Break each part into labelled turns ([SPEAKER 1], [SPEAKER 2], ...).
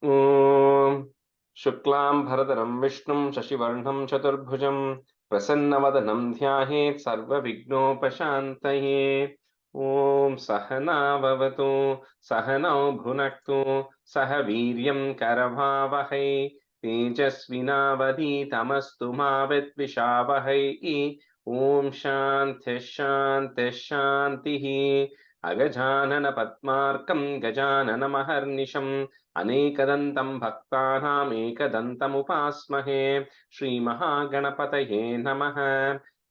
[SPEAKER 1] ॐ शुक्लां भरधरं विष्णुं शशिवर्णं चतुर्भुजं प्रसन्नवदनं ध्यायेत् सर्वविघ्नोपशान्तये। ॐ सहना भवतु सहनौ भुनक्तु सह वीर्यं करभावहै तेजस्विनावधीतमस्तु मा विद्विषावहै। ॐ शान्तिः शान्तिः शान्तिः। अगजानन पद्मार्कं गजाननमहर्निशम् अनेकदन्तं भक्तानाम् एकदन्तमुपास्महे। श्रीमहागणपतये नमः।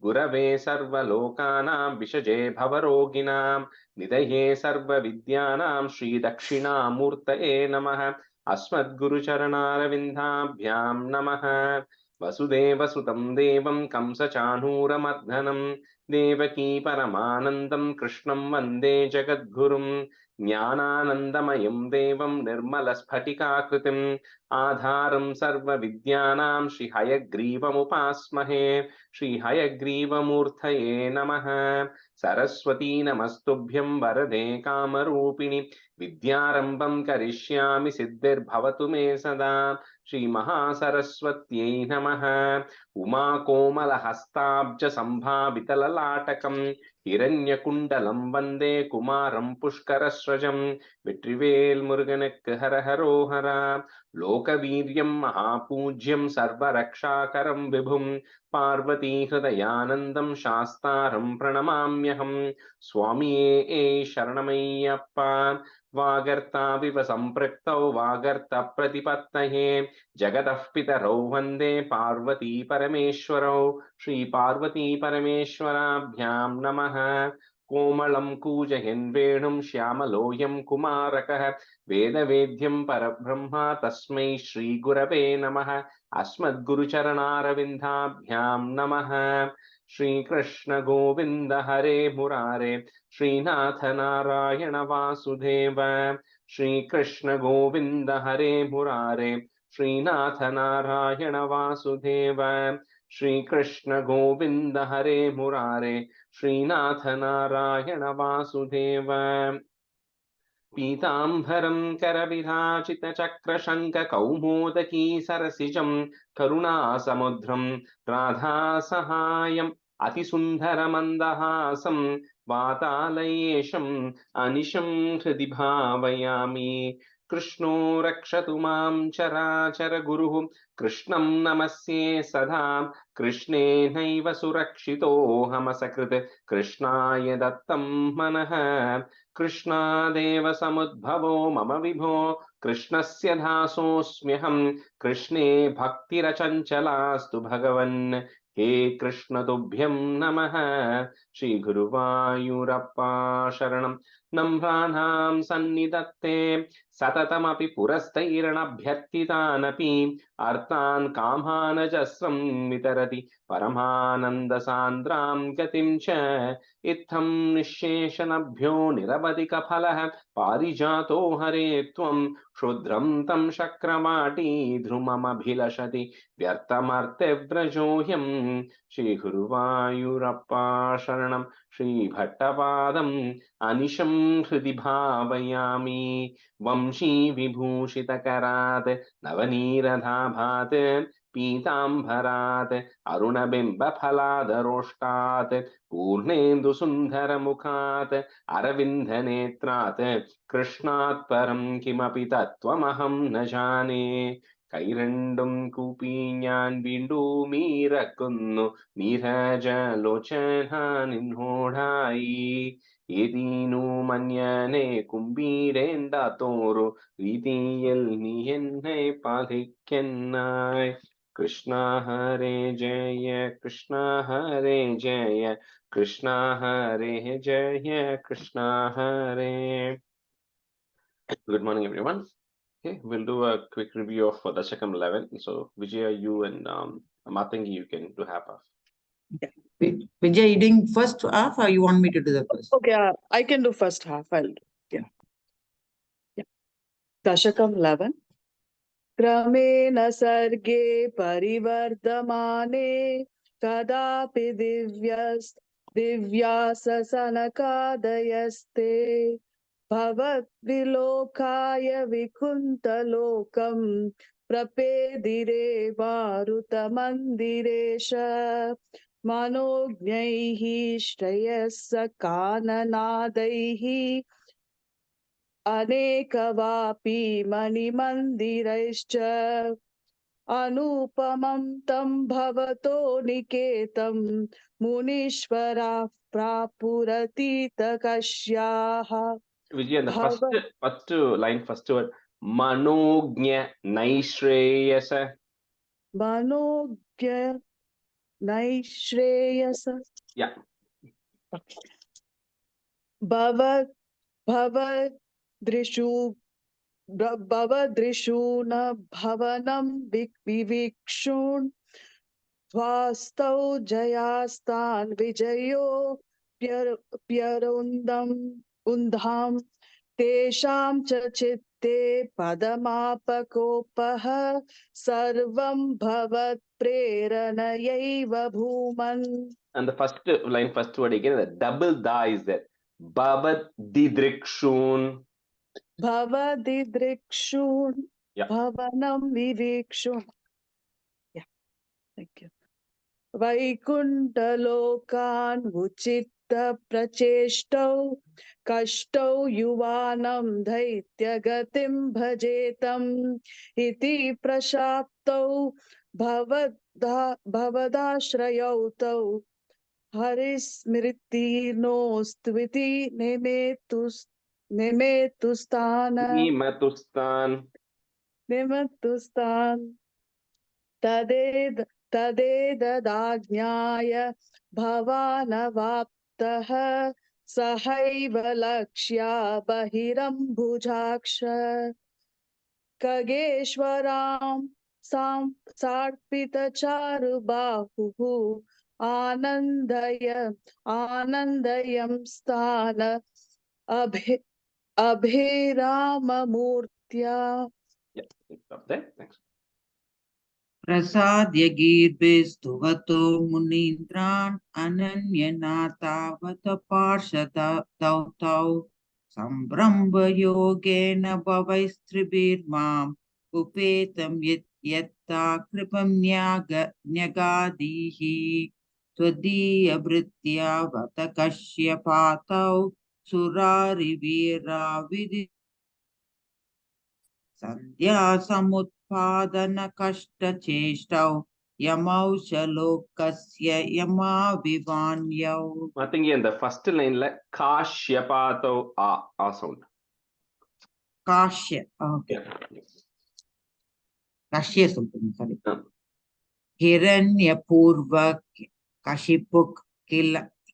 [SPEAKER 1] गुरवे सर्वलोकानां विषजे भवरोगिणां निधये सर्वविद्यानां श्रीदक्षिणामूर्तये नमः। अस्मद्गुरुचरणारविन्दाभ्यां नमः। वसुदेवसुतं देवं कंसचाणूरमर्दनं देवकी परमानन्दं कृष्णं वन्दे जगद्गुरुं। ज्ञानानन्दमयं देवं निर्मलस्फटिकाकृतिम् आधारं सर्वविद्यानां श्रीहयग्रीवमुपास्महे। श्रीहयग्रीवमूर्तये नमः। सरस्वती नमस्तुभ्यं वरदे कामरूपिणि विद्यारम्भं करिष्यामि सिद्धिर्भवतु मे सदा। श्रीमहासरस्वत्यै नमः। उमाकोमलहस्ताब्जसम्भावितललाटकम् हिरण्यकुण्डलं वन्दे कुमारं पुष्करस्रजं। வெற்றிவேல் முருகனுக்கு ஹரஹரோஹரா. லோகவீரியம் மகாபூஜ்யம் சர்வரக்ஷாகரம் விபும் பார்வதி ஹிருதயானந்தம் சாஸ்தாரம் பிரணமாம்யகம். சுவாமியே சரணமையப்பா. வாகர்த்தாவிவ சம்பிரக்தௌ வாகர்த்த பிரதிபத்தயே ஜகதः பிதரௌ வந்தே பார்வதி பரமேஸ்வரௌ. ஸ்ரீ பார்வதி பரமேஸ்வராभ्यां நமः. कोमलं कूजयन् वेणुं श्यामलोऽयं कुमारकः वेदवेद्यं परब्रह्म तस्मै श्रीगुरवे नमः। अस्मद्गुरुचरणारविन्दाभ्यां नमः। श्रीकृष्ण गोविन्द हरे मुरारे श्रीनाथ नारायण वासुदेव। श्रीकृष्ण गोविन्द हरे मुरारे श्रीनाथ नारायण वासुदेव। श्रीकृष्ण गोविन्द हरे मुरारे श्रीनाथ नारायण वासुदेव। पीताम्बरं करविराजितचक्रशङ्खकौमोदकी सरसिजं करुणासमुद्रं राधासहायम् अतिसुन्दरमन्दहासं वातालयेशम् अनिशं हृदि भावयामि। कृष्णो रक्षतु मां चराचर गुरुः कृष्णं नमस्ये सदा। कृष्णेनैव सुरक्षितोऽहमसकृत् कृष्णाय दत्तं मनः। कृष्णादेव समुद्भवो मम विभो कृष्णस्य दासोऽस्म्यहं। कृष्णे भक्तिरचञ्चलास्तु भगवन् हे कृष्ण तुभ्यं नमः। श्रीगुरुवायूरप्पा शरणं। नम्राणां सन्निधत्ते सततमपि पुरस्तैरणभ्यर्थितानपि अर्थान् कामानजस्रं वितरति परमानन्दसान्द्रां गतिं च। इत्थं निःशेषनभ्यो निरवधिकफलः पारिजातो हरे त्वं क्षुद्रं तं शक्रमाटी ध्रुममभिलषति व्यर्थमर्त्यव्रजोऽयं। श्रीगुरुवायूरप्पा शरणं। श्रीभट्टपादम् अनिशं हृदि भावयामि। वंशी विभूषितकरात् नवनीरधाभात् पीताम्बरात् अरुणबिम्बफलादरोष्टात् पूर्णेन्दुसुन्दरमुखात् अरविन्दनेत्रात् कृष्णात् परं किमपि तत्त्वमहं न जाने. കൈരണ്ടും കൂപ്പി ഞാൻ വീണ്ടുമീറക്കുന്നു നീരജലോചന നിന്നോടായി. ഏതീനു മഞ്ഞനെ കുമ്പീരേണ്ടാത്തോരു രീതിയിൽ നീ എന്നെ പാലിക്കെന്നായി. കൃഷ്ണ ഹരേ ജയ കൃഷ്ണ ഹരേ ജയ കൃഷ്ണ ഹരേ ജയ കൃഷ്ണ ഹരേ. Good morning, everyone. Okay, we'll do a quick review of Dasakam 11. So, Vijaya, you and Matangi, you can do half of.
[SPEAKER 2] Yeah. Vijay, you doing first half or you want me to do the first?
[SPEAKER 3] Okay, I can do first half. I'll do. Yeah. Dasakam 11. Kramena sarge parivardhamane kadapi divyas sanakadayaste भवद्विलोकाय विकुन्तलोकम् प्रपेदिरे मारुतमन्दिरेश मनोज्ञैः श्रेयस्काननादैः अनेकवापि मणिमन्दिरैश्च अनुपमं तं भवतो निकेतं मुनीश्वराः प्रापुरतीतकश्याः
[SPEAKER 1] Vijay, the
[SPEAKER 3] भव
[SPEAKER 1] first line, first word, Manognya Naishreyasa.
[SPEAKER 3] मनोज्ञ नैश्रेयस
[SPEAKER 1] Yeah.
[SPEAKER 3] भवदृशु भवदृशून भवनं विवीक्षुन् वास्तौ जयास्तान् विजयो प्यरुन्धां तेषां च चित्ते पदमापकोपः सर्वं भवत्प्रेरणयैव भूमन्.
[SPEAKER 1] And the first line, first word again, the double da is there. Bhavat didrikshun.
[SPEAKER 3] Bhavadidrikshun
[SPEAKER 1] Yeah.
[SPEAKER 3] Bhavanam Vivikshun. Yeah, thank you. Vaikundalokan Uchitta Pracheshtau Kashtau Yuvanam Daityagatim Bhajetam Iti Prashaptau Bhavadashrayautam Harismriti Nostviti Nemetustana
[SPEAKER 1] Matustan.
[SPEAKER 3] Nemetustan Tadedadajnaya Bhavanavaptaha Sahaiva Lakshya Bahirambujaksha Kageshwaram Sarpita Charubahu Anandayam Sthana Abhiramamurtya.
[SPEAKER 1] Yeah, stop there. Thanks.
[SPEAKER 2] Prasadya Girbhistuvato Munindran Ananyanatavata Parshada Tautau Sambramba Yogena Bhavaistribirmam Upetam Yatta Kripam Nyagadihi Tvadiya Britya Vatakashya Patau Surari Vira Vidhi Sandhya Samutpadana Kashta Cheshtau Yamau Shalokasya Yama Vivanyau.
[SPEAKER 1] I think in the first line, like Kashyapato a sound.
[SPEAKER 2] Kashya. Okay.
[SPEAKER 1] Yeah.
[SPEAKER 2] Kashya something. Sorry.
[SPEAKER 1] Yeah.
[SPEAKER 2] Hiranya Purva Kashipuk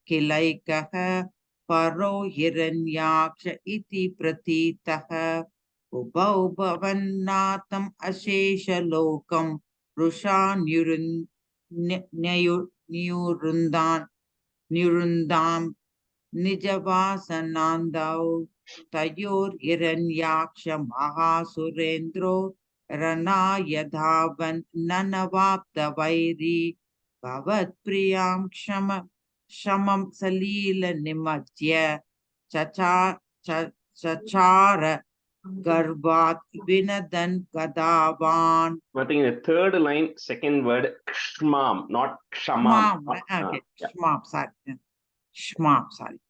[SPEAKER 2] Kilaikaha Paro Hiranyaksha Iti Pratitaha Ubau Bhavannatam Ashesha Lokam Rusha Nurundam Nijavasanandau Tayor Hiranyaksha Mahasurendro Rana Yadhavan Nanavapta Vairi Bhavat Priyam Shamam Salila Nimadya Chachara Garvat Vinadan Gadavan.
[SPEAKER 1] I think in the third line, second word, Kshmam, not Kshamam.
[SPEAKER 2] Okay, Shmam, sorry. Shmam, sorry.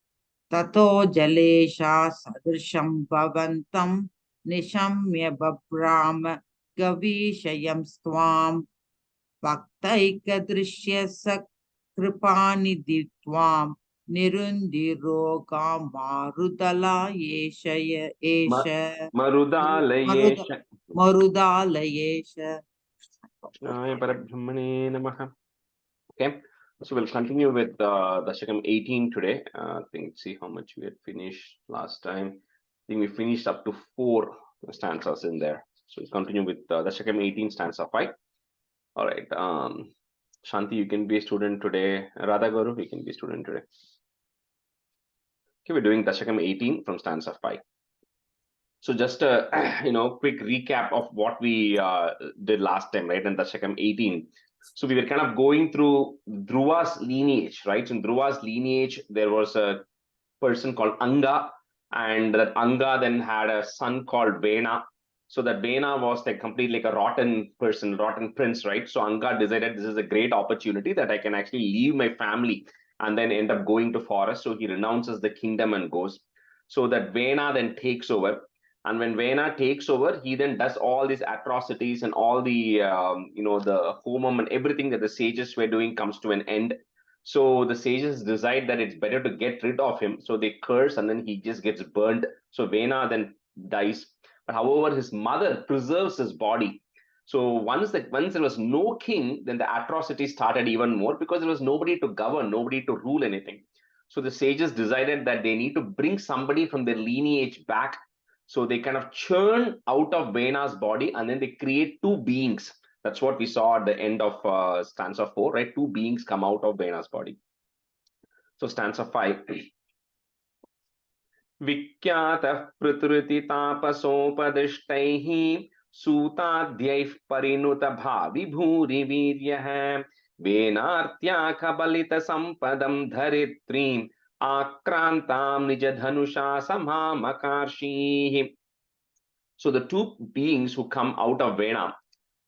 [SPEAKER 2] Tato Jalesha Sadrisham Bhavantam Nishamya Babram Gavishayam Swam Bhaktaika Drishya Sakripani Ditwam Nirundi Roga Marudala Yesha Esha
[SPEAKER 1] Marudala Yesha.
[SPEAKER 2] Marudala Yesha.
[SPEAKER 1] Okay, so we'll continue with Dasakam 18 today. I think, see how much we had finished last time. I think we finished up to 4 stanzas in there. So we'll continue with Dasakam 18 stanza 5. All right. Shanti, you can be a student today. Radha Garu, you can be a student today. Okay, we're doing Dasakam 18 from stanza 5. So just a quick recap of what we did last time, right? In Dasakam 18. So we were kind of going through Dhruva's lineage, right? So in Dhruva's lineage, there was a person called Anga. and that Anga then had a son called Vena. So that Vena was like completely like a rotten person, rotten prince, right? So Anga decided this is a great opportunity that I can actually leave my family and then end up going to forest. So he renounces the kingdom and goes. So that Vena then takes over. And when Vena takes over, he then does all these atrocities and all the, the homum and everything that the sages were doing comes to an end. So the sages decide that it's better to get rid of him. So they curse and then he just gets burned. So Vena then dies. But however, his mother preserves his body. So once there was no king, then the atrocity started even more because there was nobody to govern, nobody to rule anything. So the sages decided that they need to bring somebody from their lineage back. So they kind of churn out of Vena's body and then they create two beings. That's what we saw at the end of stanza 4, right? Two beings come out of Vena's body. So stanza 5. Vikyatah pritruti tapasopadishtaihi सूताद्यैः परिणुतभावि भूरिवीर्यः वेनार्त्या कबलितसम्पदं धरित्रीम् आक्रान्तां निजधनुषा समामकार्षीः. So the two beings who come out of Vena,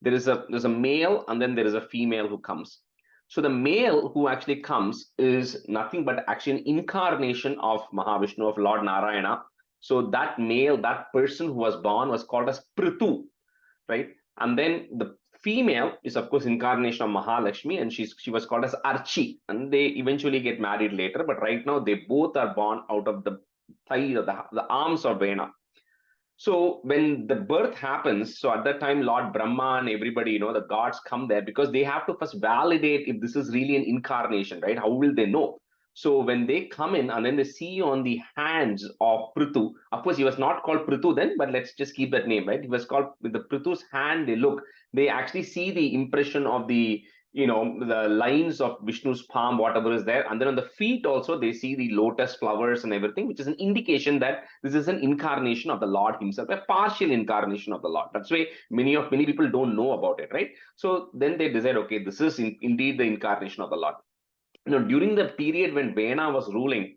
[SPEAKER 1] there's a male and then there is a female who comes. So the male who actually comes is nothing but actually an incarnation of Mahavishnu, of Lord Narayana. So that male, that person who was born was called as Prithu, right? And then the female is of course incarnation of Mahalakshmi, and she was called as Archi, and they eventually get married later. But right now they both are born out of the thigh of the arms of Vena. So when the birth happens, so at that time, Lord Brahma and everybody, the gods come there because they have to first validate if this is really an incarnation, right? How will they know? So when they come in and then they see on the hands of Prithu, of course, he was not called Prithu then, but let's just keep that name, right? He was called, with the Prithu's hand, they actually see the impression of the lines of Vishnu's palm, whatever is there. And then on the feet also, they see the lotus flowers and everything, which is an indication that this is an incarnation of the Lord himself, a partial incarnation of the Lord. That's why many people don't know about it, right? So then they decide, okay, this is indeed the incarnation of the Lord. During the period when Vena was ruling,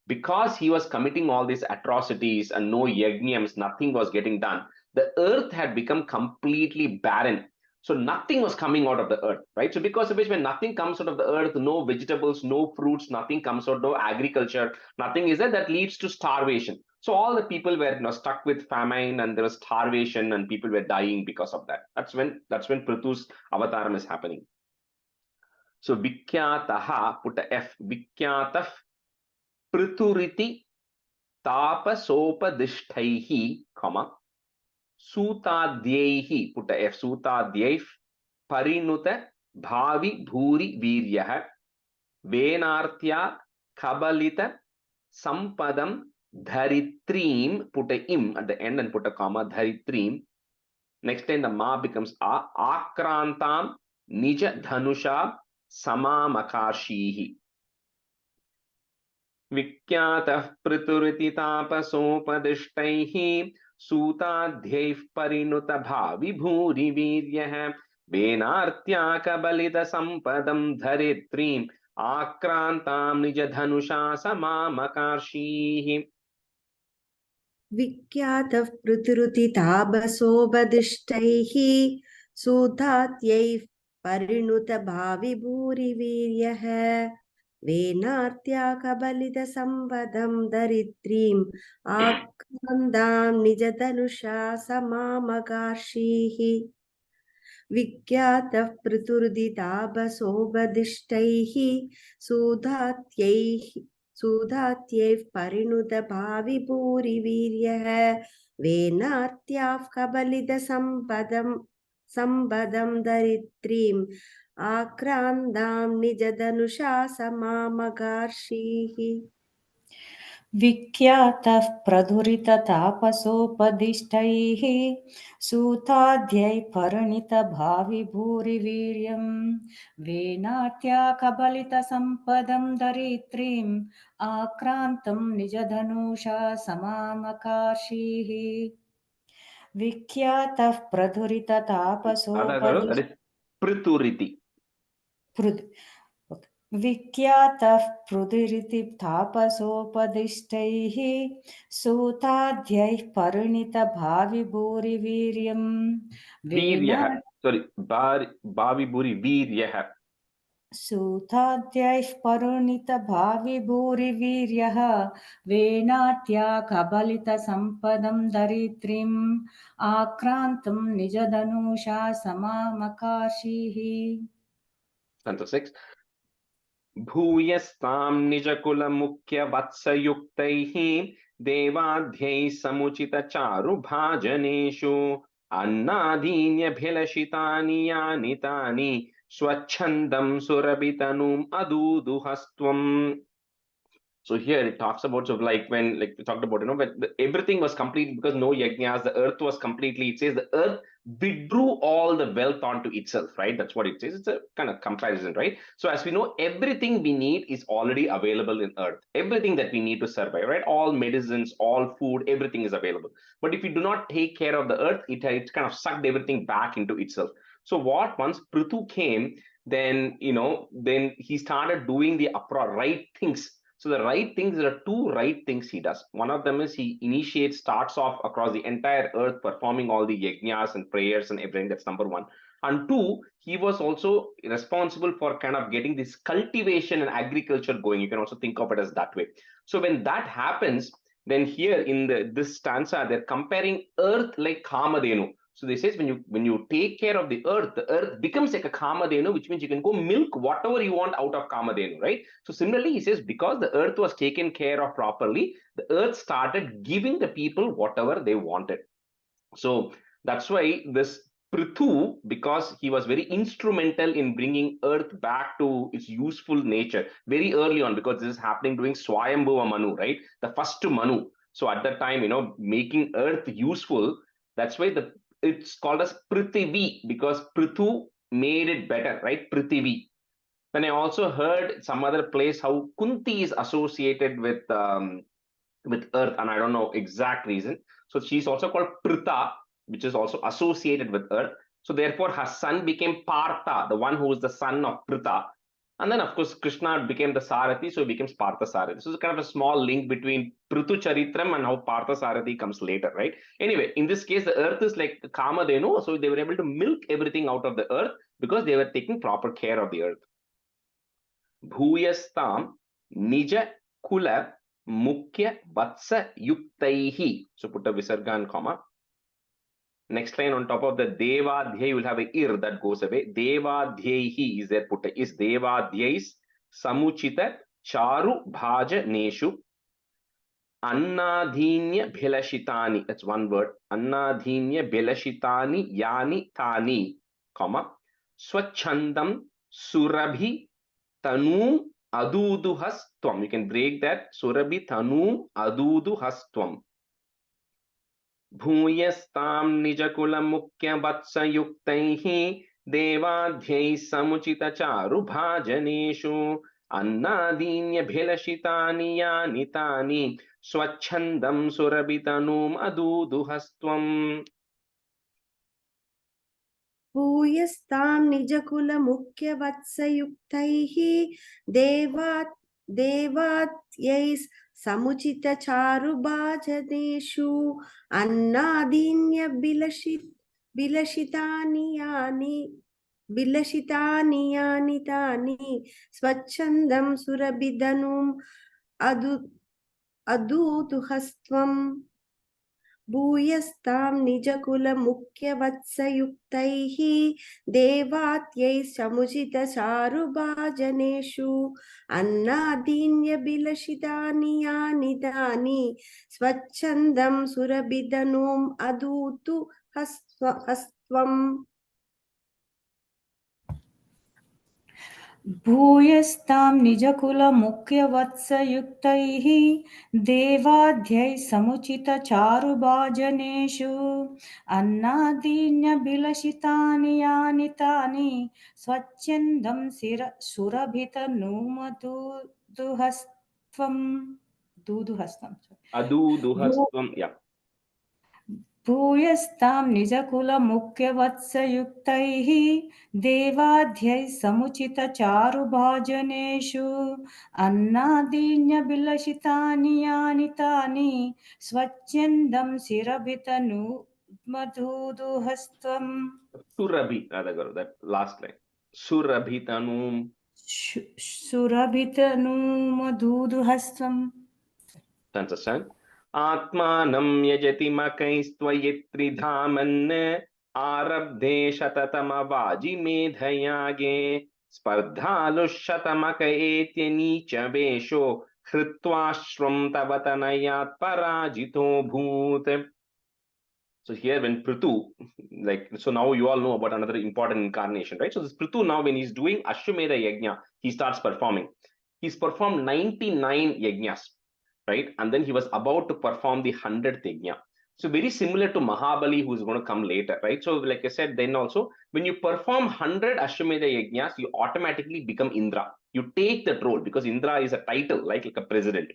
[SPEAKER 1] because he was committing all these atrocities and no yajnams, nothing was getting done, the earth had become completely barren. So nothing was coming out of the earth, right? So because of which when nothing comes out of the earth, no vegetables, no fruits, nothing comes out, no agriculture, nothing is there, that leads to starvation. So all the people were stuck with famine and there was starvation and people were dying because of that. That's when Prithu's avataram is happening. So Vikyataha, put a F, Vikyatah Prithuriti Tapasopadishtaihi, Sutadhyaihi, put a F, Sutadhyaih Parinuta Bhavi Bhuri Viryah Venartya Kabalita Sampadam Dharitrim, put a im at the end and put a comma, Dharitrim. Next time the ma becomes a, Akrantam Nija Dhanusha Samamakarshihi. Vikyatah Prituriti Tapasopadishtaihi Sutadhyaih Parinuta Bhavi Bhuri Viryah Venartya Kabalita Sampadam Dharitrim Akrantam Nijadhanusha Samamakarshihi.
[SPEAKER 4] Vikyatah Pritruti Tabasobadishtaihi Sudhatyaiः Parinuta Bhavi Bhuri Viryah Venartya Kabalita Sampadam Dharitrim Akrandam Nijadhanusha Samamakarshihi. Vikyatah Priturditabasobadishtaihi Sudhatyaiः Parinuta Bhavi Bhuri Viryah Venartyav Kabalita Sambadam Dharitrim Akrandam Nijadhanusha Samamakarshihi.
[SPEAKER 5] Vikyatah pradhurita tapasopadishtaihi Sutadhyaiः paranita bhavi bhuri viryam Venatya kabalita sampadam daritrim Akrantam nijadhanusha samamakarshihi. Vikyatah pradhurita tapasopadishtaihi.
[SPEAKER 1] That is Prituriti.
[SPEAKER 5] विख्यातः पृथिरिति तापसोपदिष्टैः सूताद्यैः परिणितभाविभूरिवीर्यं
[SPEAKER 1] Viryah. Sorry, Bavi Buri Viryah.
[SPEAKER 5] सूताद्यैः परिणितभाविभूरिवीर्यः वेनाट्या कबलितसम्पदं दरिद्रीम् आक्रान्तं निजधनुषा समामकार्षीः.
[SPEAKER 1] Stanza 6. भूयस्तां निजकुलमुख्यवत्सयुक्तैः देवाद्यैः समुचितचारुभाजनेषु अन्नादीन्यभिलषितानि यानि तानि स्वच्छन्दं सुरभितनुम् अदूदुहस्त्वम्. So here it talks about, so like when, like we talked about, you know, when everything was complete because no yajnas, the earth was completely, it says the earth withdrew all the wealth onto itself, right? That's what it says. It's a kind of comparison, right? So as we know, everything we need is already available in earth. Everything that we need to survive, right? All medicines, all food, everything is available. But if we do not take care of the earth, it kind of sucked everything back into itself. So what once Prithu came, then, you know, then he started doing the right things. So the right things, there are two right things he does. One of them is he starts off across the entire earth, performing all the yajnas and prayers and everything. That's number one. And two, he was also responsible for kind of getting this cultivation and agriculture going. You can also think of it as that way. So when that happens, then here in this stanza, they're comparing earth like Kamadhenu. So they says when you take care of the earth becomes like a Kamadhenu, which means you can go milk whatever you want out of Kamadhenu, right? So similarly, he says because the earth was taken care of properly, the earth started giving the people whatever they wanted. So that's why this Prithu, because he was very instrumental in bringing earth back to its useful nature very early on, because this is happening during Swayambhuva Manu, right? The first Manu. So at that time, you know, making earth useful, that's why it's called as Prithivi, because Prithu made it better, right? Prithivi. Then I also heard some other place how Kunti is associated with earth, and I don't know exact reason. So she's also called Pritha, which is also associated with earth. So therefore her son became Partha, the one who is the son of Pritha. And then of course Krishna became the Sarathi, so he becomes Partha Sarathi. So it's kind of a small link between Prithu Charitram and how Partha Sarathi comes later, right? Anyway, in this case, the earth is like Kamadhenu, so they were able to milk everything out of the earth because they were taking proper care of the earth. Bhuyastam Nija Kula Mukhya Vatsa Yuktaihi. So put a Visarga and comma. Next line on top of the Devadhyay, you will have a ir that goes away. Devadhyayhi is there put. Is Devadhyais Samuchita Charu Bhaja Neshu Annadhinya Bhelashitani. That's one word. Annadhinya Bhelashitani Yani Tani, comma. Swachandam Surabhi Tanum Aduduhastvam. You can break that. Surabhi Tanum Aduduhastvam. भूयस्तां निजकुलमुख्यवत्सयुक्तैः देवाद्यैः समुचितचारुभाजनेषु अन्नादीन्यभिलषितानि यानि तानि स्वच्छन्दं सुरभितनुम् अदूदुहस्त्वम्.
[SPEAKER 4] भूयस्तां निजकुलमुख्यवत्सयुक्तैः देवात्यैः समुचितचारुभाजनेषु अन्नादीन्यभिलषितानि यानि तानि स्वच्छन्दं सुरभितनुम् अदूदुहस्त्वम्. भूयस्तां निजकुलमुख्यवत्सयुक्तैः देवात्यैः समुचितचारुभाजनेषु अन्नादीन्यभिलषितानि यानि तानि स्वच्छन्दं सुरभितनुम् अदूदुहस्त्वम्.
[SPEAKER 5] भूयस्तां निजकुलमुख्यवत्सयुक्तैः देवाद्यैः समुचितचारुभाजनेषु अन्नादीन्यभिलषितानि यानि तानि स्वच्छन्दं सुरभितनुमदूदुहस्त्वम्.
[SPEAKER 1] Aduduhastvam, yeah.
[SPEAKER 5] भूयस्तां निजकुलमुख्यवत्सयुक्तैः देवाध्यैः समुचितचारुभाजनेषु अन्नादीन्यभिलषितानि यानि तानि स्वच्छन्दं शिरभितनु मधुदुहस्त्वम्
[SPEAKER 1] Surabhi, Radhagaru, that last line. Surabhitanum.
[SPEAKER 5] सुरभितनु मधुदुहस्त्वम्.
[SPEAKER 1] Understand? Atmanam yajati makaistvayitridhaman arabdhe shatatamavaji medhayage spardhalushatamakaetyani vesho hritvashram tavatanayat parajito bhut. So here when Prithu, like, so now you all know about another important incarnation, right? So this Prithu now when he's doing Ashwamedha Yajna, he starts performing. He's performed 99 Yajnas, right? And then he was about to perform the 100th Yajna. So very similar to Mahabali, who's going to come later, right? So like I said, then also, when you perform 100 Ashwamedha Yajnas, you automatically become Indra. You take that role because Indra is a title, like a president.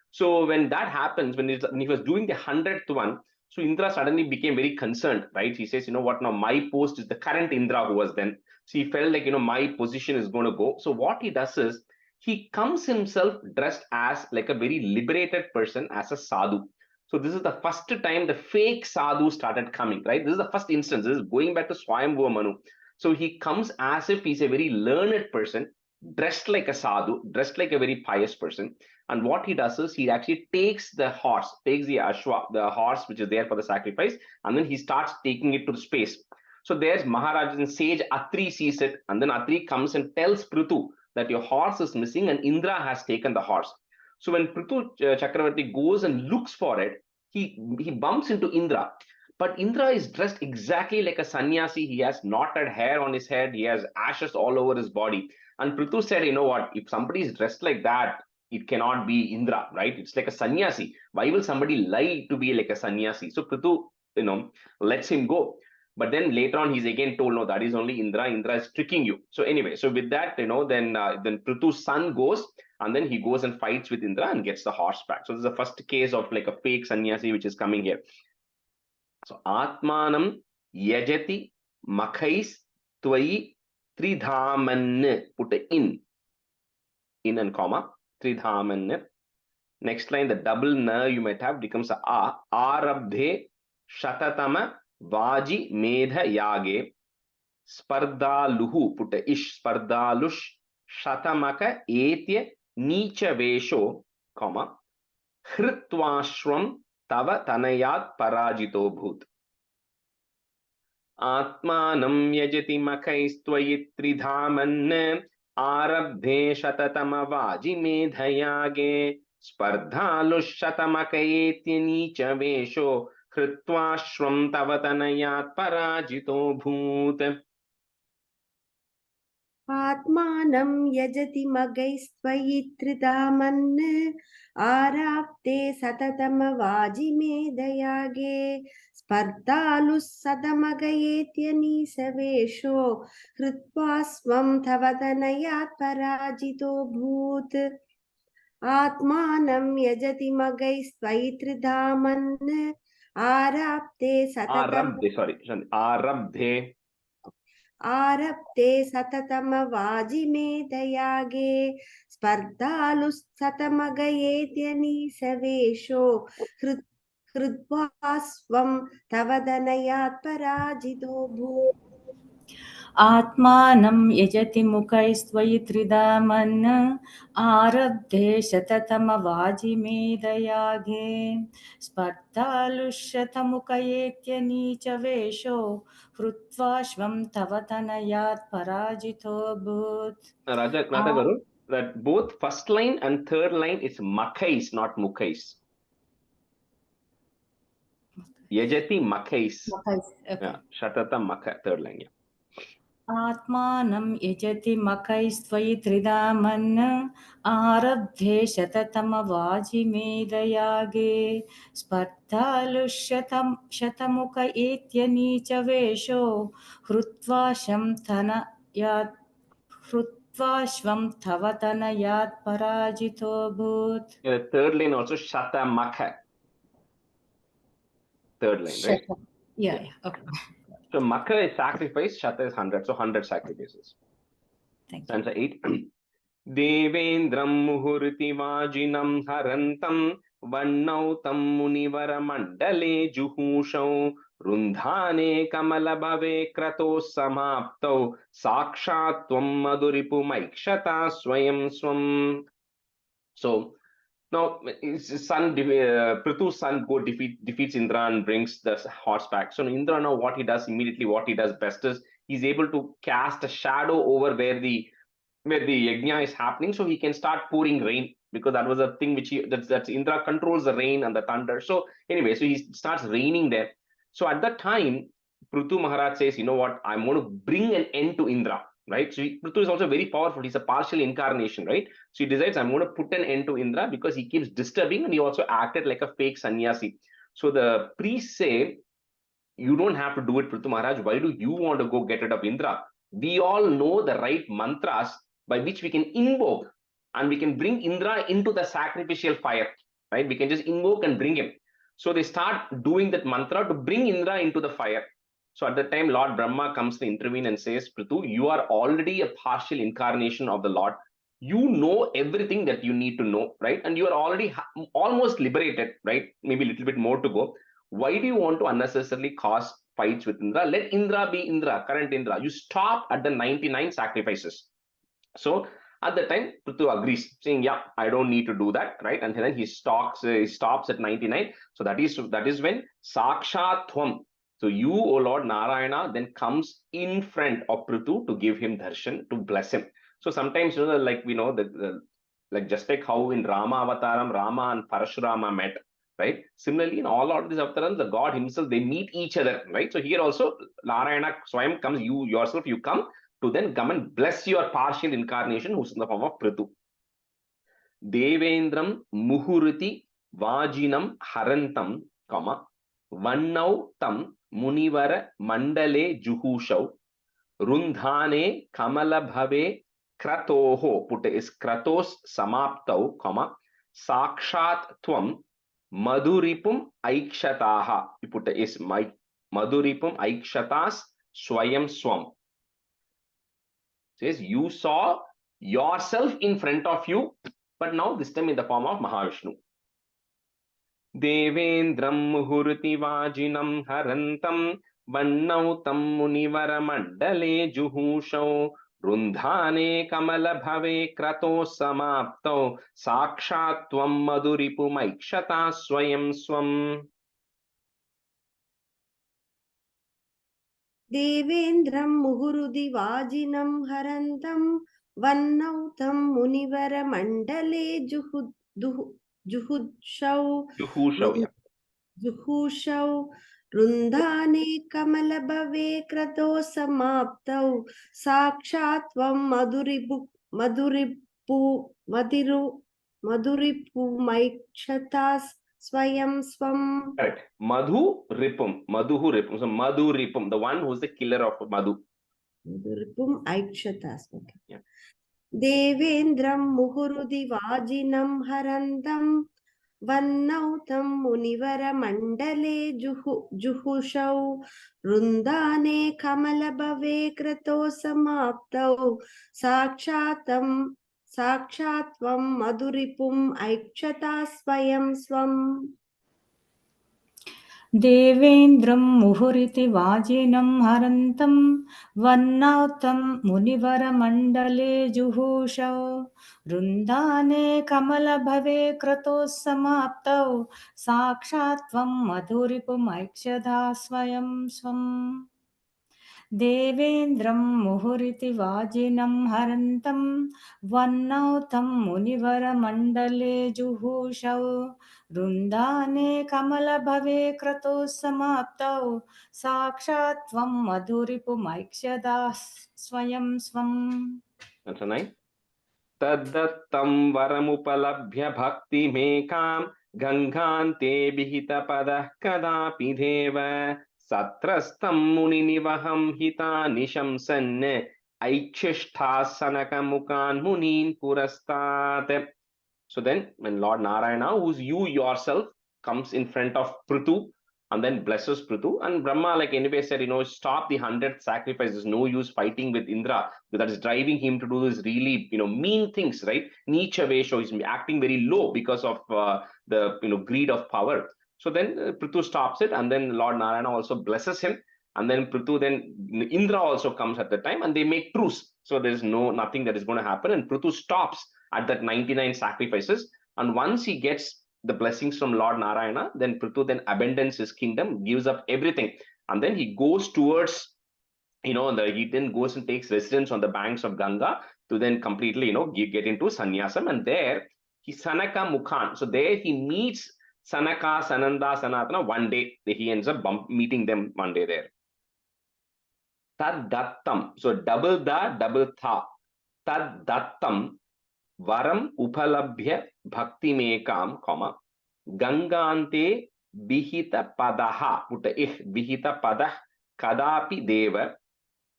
[SPEAKER 1] So when that happens, when he was doing the 100th one, so Indra suddenly became very concerned, right? He says, you know what, now my post is the current Indra who was then. So he felt like, you know, my position is going to go. So what he does is, he comes himself dressed as like a very liberated person, as a sadhu. So this is the first time the fake sadhu started coming, right? This is the first instance. This is going back to Swayambhuva Manu. So he comes as if he's a very learned person, dressed like a sadhu, dressed like a very pious person. And what he does is he actually takes the horse, takes the ashwa, the horse which is there for the sacrifice, and then he starts taking it to the space. So there's Maharaj and sage Atri sees it, and then Atri comes and tells Prithu that your horse is missing and Indra has taken the horse. So when Prithu Chakravarti goes and looks for it, he bumps into Indra. But Indra is dressed exactly like a sannyasi. He has knotted hair on his head. He has ashes all over his body. And Prithu said, you know what, if somebody is dressed like that, it cannot be Indra, right? It's like a sannyasi. Why will somebody lie to be like a sannyasi? So Prithu, you know, lets him go. But then later on, he's again told, no, that is only Indra. Indra is tricking you. So anyway, so with that, you know, then Prithu's son goes, and then he goes and fights with Indra and gets the horse back. So this is the first case of like a fake sannyasi which is coming here. So Atmanam yajati makhais tvai tridhaman, put in and comma, tridhaman. Next line, the double na you might have becomes a arabdhe shatatama vaji medha yage spardhaluhu, put a ish, spardhalush shatamaka etya nicha vesho, comma, hritvashram tava tanayat parajito bhut. Atmanam yajati makhaistvayi tridhaman arabdhe shatatama vaji medhayage spardhalushatamakayetya nicha vesho hritvashram tavatanayat parajito bhut.
[SPEAKER 4] आत्मानं यजति मगैस्त्वयि त्रिधामन् आराप्ते सततमवाजिमेधयागे स्पर्धालुः सदमगयेत्यनीसवेशो हृत्वा स्वं तव तनयात् पराजितो भूत् आत्मानं यजति मगैस्त्वयि त्रिधामन् आराप्ते आरब्धे सततमवाजिमेधयागे स्पर्धालुस्ततमगयेत्यनीसवेशो हृत्वा स्वं तव दनयात् पराजितो भूत्
[SPEAKER 5] आत्मानं यजति मुखैस्त्वयि त्रिधामन् आरब्धे शततमवाजिमेधयागे स्पर्धालुशतमुखयेत्यनीचवेशो हृत्वा श्वं तव तनयात् पराजितो भूत्.
[SPEAKER 1] Raja Garu, that both first line and third line is makhais, not mukhais. Yajati makhais.
[SPEAKER 5] Okay.
[SPEAKER 1] Yeah, Shatata makha, third line. Yeah.
[SPEAKER 5] आत्मानं यजति मखैस्त्वयि त्रिधामन् आरब्धे शततमवाजिमेधयागे स्पर्धालुशतमुख एत्यनीचवेशो हृत्वा श्वं तव तनयात् पराजितो भूत्.
[SPEAKER 1] The third line also shata makha. third line, right?
[SPEAKER 5] Shata. Yeah, yeah. Okay.
[SPEAKER 1] So Maka is sacrifice, Shata is 100. So 100 sacrifices.
[SPEAKER 5] Thank you.
[SPEAKER 1] Stanza 8. Devendram muhurti vajinam harantam vannautam munivara mandale juhushau rundhane kamala bhave krato samaptau sakshatvam maduripu maikshata swayam swam. So now his son, Prithu's son, defeats Indra and brings the horse back. So Indra, now what he does immediately, what he does best is he's able to cast a shadow over where the yajna is happening, so he can start pouring rain, because that was a thing which that's Indra controls the rain and the thunder. So anyway, so he starts raining there. So at that time, Prithu Maharaj says, you know what, I'm going to bring an end to Indra, right? So Prithu is also very powerful. He's a partial incarnation, right? So he decides, I'm going to put an end to Indra because he keeps disturbing, and he also acted like a fake sannyasi. So the priests say, you don't have to do it, Prithu Maharaj. Why do you want to go get rid of Indra? We all know the right mantras by which we can invoke and we can bring Indra into the sacrificial fire, right? We can just invoke and bring him. So they start doing that mantra to bring Indra into the fire. So at that time, Lord Brahma comes to intervene and says, Prithu, you are already a partial incarnation of the Lord. You know everything that you need to know, right? And you are already almost liberated, right? Maybe a little bit more to go. Why do you want to unnecessarily cause fights with Indra? Let Indra be Indra, current Indra. You stop at the 99 sacrifices. So at the time, Prithu agrees, saying, yeah, I don't need to do that, right? And then he stops at 99. So that is when Sakshatvam. So you, O Lord Narayana, then comes in front of Prithu to give him darshan, to bless him. So sometimes, like we know that, like just like how in Rama Avataram, Rama and Parashurama met, right? Similarly, in all of these avatars, the God himself, they meet each other, right? So here also, Narayana Swayam comes, you yourself, you come to then come and bless your partial incarnation, who's in the form of Prithu. Devendram muhuriti vajinam harantam, vannau tam munivara mandale juhushau rundhane kamala bhave kratoho, put is kratos samaptau, sakshat tvam maduripum aikshataha, you put is maduripum aikshatas swayam swam. Says you saw yourself in front of you, but now this time in the form of Mahavishnu. Devendram muhurti vajinam harantam vannau tam munivara mandale juhushau rundhane kamala bhave krato samaptau sakshatvam maduripu maikshata swayam swam.
[SPEAKER 4] Devendram muhurudi vajinam harantam vannautam munivara mandale juhushau rundhane kamala bhave krato samaptau sakshatvam maduripu maikshatas swayam swam.
[SPEAKER 1] Correct. Madhu Ripum. So Madhu Ripum, the one who's the killer of Madhu.
[SPEAKER 4] Maduripum aikshatas. Okay.
[SPEAKER 1] Yeah.
[SPEAKER 4] Devendram muhurudi vajinam harantam vannautam munivara mandale juhushau rundane kamala bhave krato samaptau sakshatvam maduripum aikshata swayam swam.
[SPEAKER 5] Devendram muhuriti vajinam harantam vannautam munivara mandale juhushau rundane kamala bhave kratos samaptau sakshatvam madhuripum aikshada swayam swam. Devendram muhuriti vajinam harantam vannautam munivara mandale juhushau rundane kamala bhave krato samaptau sakshatvam madhuripu maikshada swayam swam.
[SPEAKER 1] That's a 9. Taddattam varamupalabhya bhakti mekam gangante bihita padah kadapi deva satrastam muninivaham hita nishamsan aikshishthasanakamukhan munin purastat. So then when Lord Narayana, who's you yourself, comes in front of Prithu and then blesses Prithu. And Brahma, like anyway, said, stop the 100th sacrifice. There's no use fighting with Indra. That is driving him to do this really, mean things, right? Nicha Vesho is acting very low because of the, greed of power. So then Prithu stops it, and then Lord Narayana also blesses him. And then Indra also comes at the time, and they make truce. So there's nothing that is going to happen. And Prithu stops at that 99 sacrifices. And once he gets the blessings from Lord Narayana, then Prithu then abandons his kingdom, gives up everything. And then he goes towards, he then goes and takes residence on the banks of Ganga to then completely, get into sannyasam. And there, Sanaka Mukhan. So there he meets Sanaka, Sananda, Sanatana one day. He ends up meeting them one day there. Tad Dattam. So double da, double tha. Tad Dattam Varam Upalabhya Bhakti Mekam, Gangante Bihita Padaha, put a Bihita Padah Kadapi Deva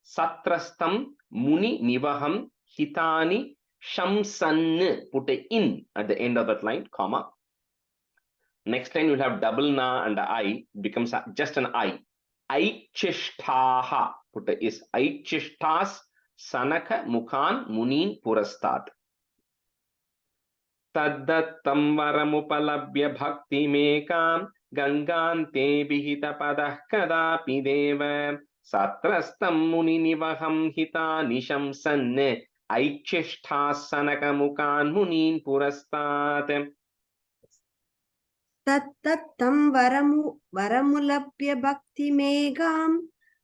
[SPEAKER 1] Satrastam Muni Nivaham Hitani Shamsan, put a in at the end of that line, comma. Next line you'll have double na and a I, becomes just an I. Aichishtaha, put a is. Aichishtas Sanaka Mukhan Munin Purastat. Taddattam varamupalabhya bhakti mekam Gangante bihita padah kadapi deva Satrastam muni nivaham hita nisham sanne Aichishtas Sanaka Mukhan Munin Purastat.
[SPEAKER 4] Tattattam varamulabhya bhakti megam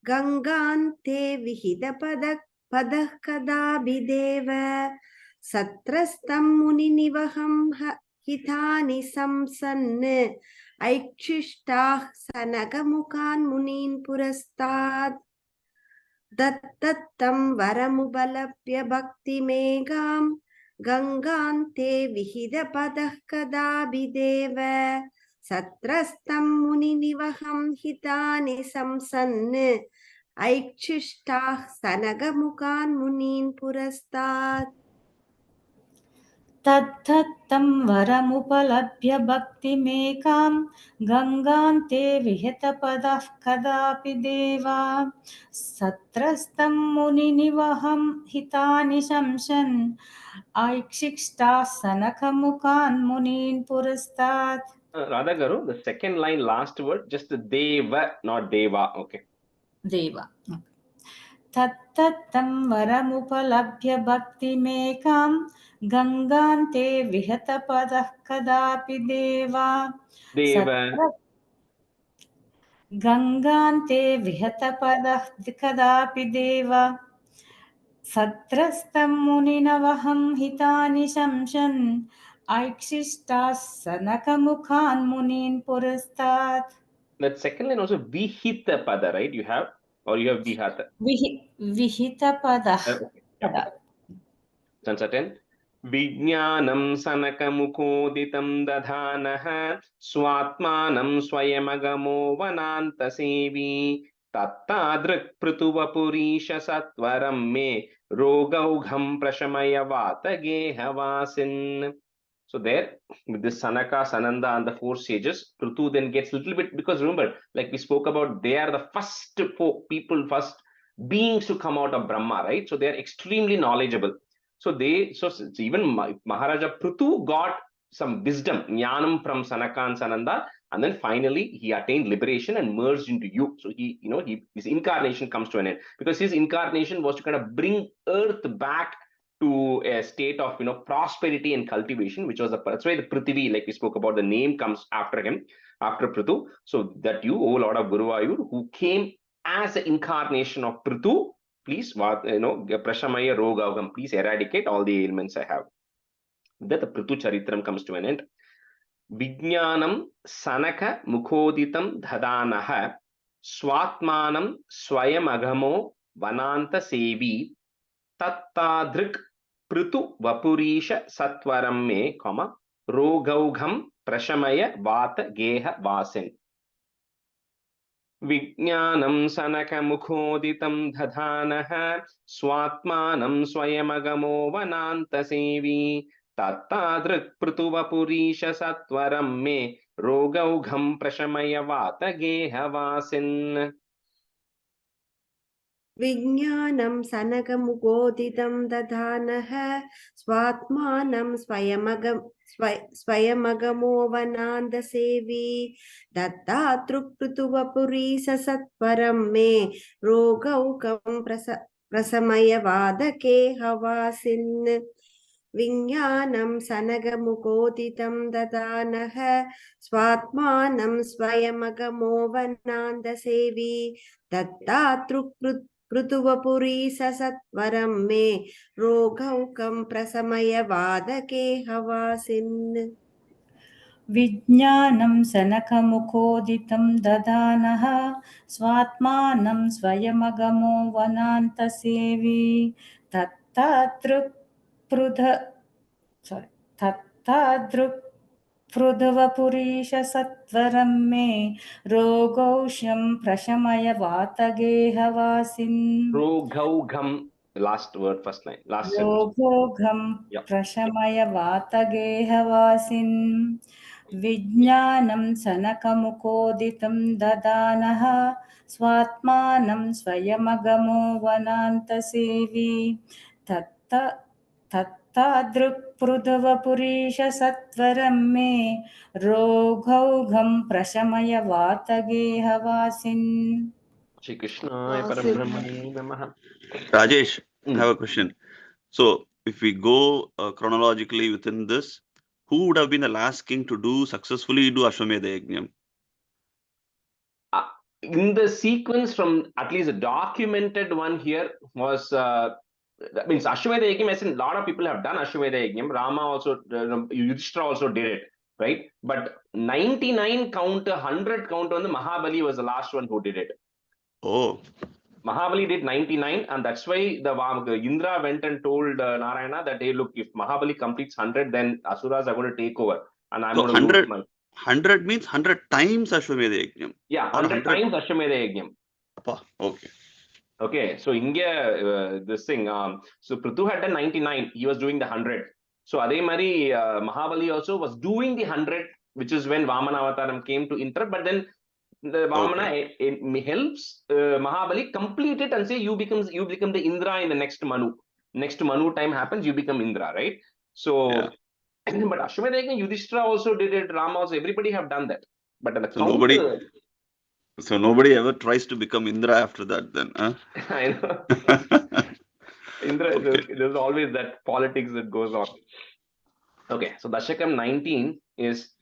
[SPEAKER 4] Gangante vihita padah kadabhideva Satrastam muni nivaham hitani samsanne Aikshistah sanagamukan munin purastad. Dattattam varamubalabhya bhakti megam Gangante vihida padah kadabhideva Satrastam muni nivaham hitani samsanne Aikshistah sanagamukan munin purastad.
[SPEAKER 5] Tatthattam varamupalabhya bhakti mekam Gangante vihitapadah kadapi deva Satrastam muni nivaham hitani shamshan Aikshikshta sanakamukan munin purastat.
[SPEAKER 1] Radha Garu, the second line, last word, just the deva, not deva. Okay.
[SPEAKER 5] Deva. Tattattam varamupalabhya bhakti mekam Gangante vihatapadah kadapi deva.
[SPEAKER 1] Deva.
[SPEAKER 5] Gangante vihatapadah kadapi deva. Satrastam muninavaham hitani shamshan Aikshishtas sanakamukhan munin purastat.
[SPEAKER 1] That second line also Vihita Pada, right? You have, or you have Vihata?
[SPEAKER 5] Vihitapadah.
[SPEAKER 1] Okay. Uncertain. Vijnanam sanakamukhoditam dadhanaha swatmanam swayamagamo vananta sevi tattadrik prutuvapurisha satvaram me rogaugham prashamaya vata gehavasin. So there, with this Sanaka, Sananda, and the four sages, Prithu then gets a little bit, because remember, like we spoke about, they are the first people, first beings to come out of Brahma, right? So they are extremely knowledgeable. So even Maharaja Prithu got some wisdom, jnanam from Sanaka and Sananda, and then finally he attained liberation and merged into you. So his incarnation comes to an end, because his incarnation was to kind of bring earth back to a state of prosperity and cultivation, which was that's why the Prithvi, like we spoke about, the name comes after him, after Prithu. So that you, O Lord of Guruvayur, who came as the incarnation of Prithu, please, Prashamaya Rogaugam, please eradicate all the ailments I have. That the Prithu Charitram comes to an end. Vijnanam Sanaka Mukhoditam Dhadanaha Swatmanam Swayam Agamo Vananta Sevi Tattadrik Prithu Vapurisha Satvaram me, Rogaugham Prashamaya Vata Geha Vasin. Vijnanam Sanaka Mukhoditam Dhadhanaha Swatmanam Swayamagamo Vananta Sevi Tattadrik Prutuvapurisha Satvaram me Rogaugham Prashamaya Vatagehavasin.
[SPEAKER 4] विज्ञानं सनकमुखोदितं दधानः स्वात्मानं स्वयमगमो वनान्दसेवी दत्तातृक्पृथुवपुरीशसत्वरं मे रोगौकं प्रशमयवादके हवासिन् विज्ञानं सनगमुखोदितं ददानः स्वात्मानं स्वयमगमो वनान्दसेवी दत्तातृक्पृथुवपुरीशसत्वरं मे रोगौकं प्रशमयवादके हवासिन्
[SPEAKER 5] विज्ञानं सनकमुखोदितं ददानः स्वात्मानं स्वयमगमो वनान्तसेवी तत्तादृक्पृथुवपुरीशसत्वरं मे रोगौषं प्रशमय वातगेहवासिन्
[SPEAKER 1] Rogaugham, last word, first line, last sentence.
[SPEAKER 5] रोगोघं
[SPEAKER 1] Yeah.
[SPEAKER 5] प्रशमय वातगेहवासिन् विज्ञानं सनकमुखोदितं ददानः स्वात्मानं स्वयमगमो वनान्तसेवी तत्तादृक्पृथुवपुरीशसत्वरं मे रोगौघं प्रशमय वातगेहवासिन्
[SPEAKER 1] Shri Krishnaya Parabrahmane Namaha.
[SPEAKER 6] Rajesh, I
[SPEAKER 1] Mm.
[SPEAKER 6] have a question. So, if we go chronologically within this, who would have been the last king to successfully do Ashwamedha Yajnam?
[SPEAKER 1] In the sequence from at least the documented one here was that means Ashwamedha Yajnam, as in a lot of people have done Ashwamedha Yajnam. Rama also, Yudhishthira also did it, right? But 99 count, 100 count on the Mahabali was the last one who did it.
[SPEAKER 6] Oh,
[SPEAKER 1] Mahabali did 99, and that's why the Indra went and told Narayana that, hey, look, if Mahabali completes 100, then Asuras are going to take over, and I'm
[SPEAKER 6] so
[SPEAKER 1] going to lose my.
[SPEAKER 6] 100 means 100 times Ashwamedha Yajnam.
[SPEAKER 1] Yeah,
[SPEAKER 6] Or
[SPEAKER 1] 100 times Ashwamedha Yajnam.
[SPEAKER 6] Appa, okay.
[SPEAKER 1] Okay, so India, this thing, so Prithu had done 99, he was doing the 100. So Adhe Mari, Mahabali also was doing the 100, which is when Vamana Avataram came to interrupt, but then the Vamana helps Mahabali complete it and say you become the Indra in the next Manu. Next Manu time happens, you become Indra, right? So,
[SPEAKER 6] Yeah.
[SPEAKER 1] but Ashwamedha Yajna, Yudhishthira also did it, Rama also, everybody have done that. But the
[SPEAKER 6] So
[SPEAKER 1] count,
[SPEAKER 6] nobody ever tries to become Indra after that then, huh?
[SPEAKER 1] I know. Indra,
[SPEAKER 6] Okay.
[SPEAKER 1] there's always that politics that goes on. Okay, so Dashakam 19 is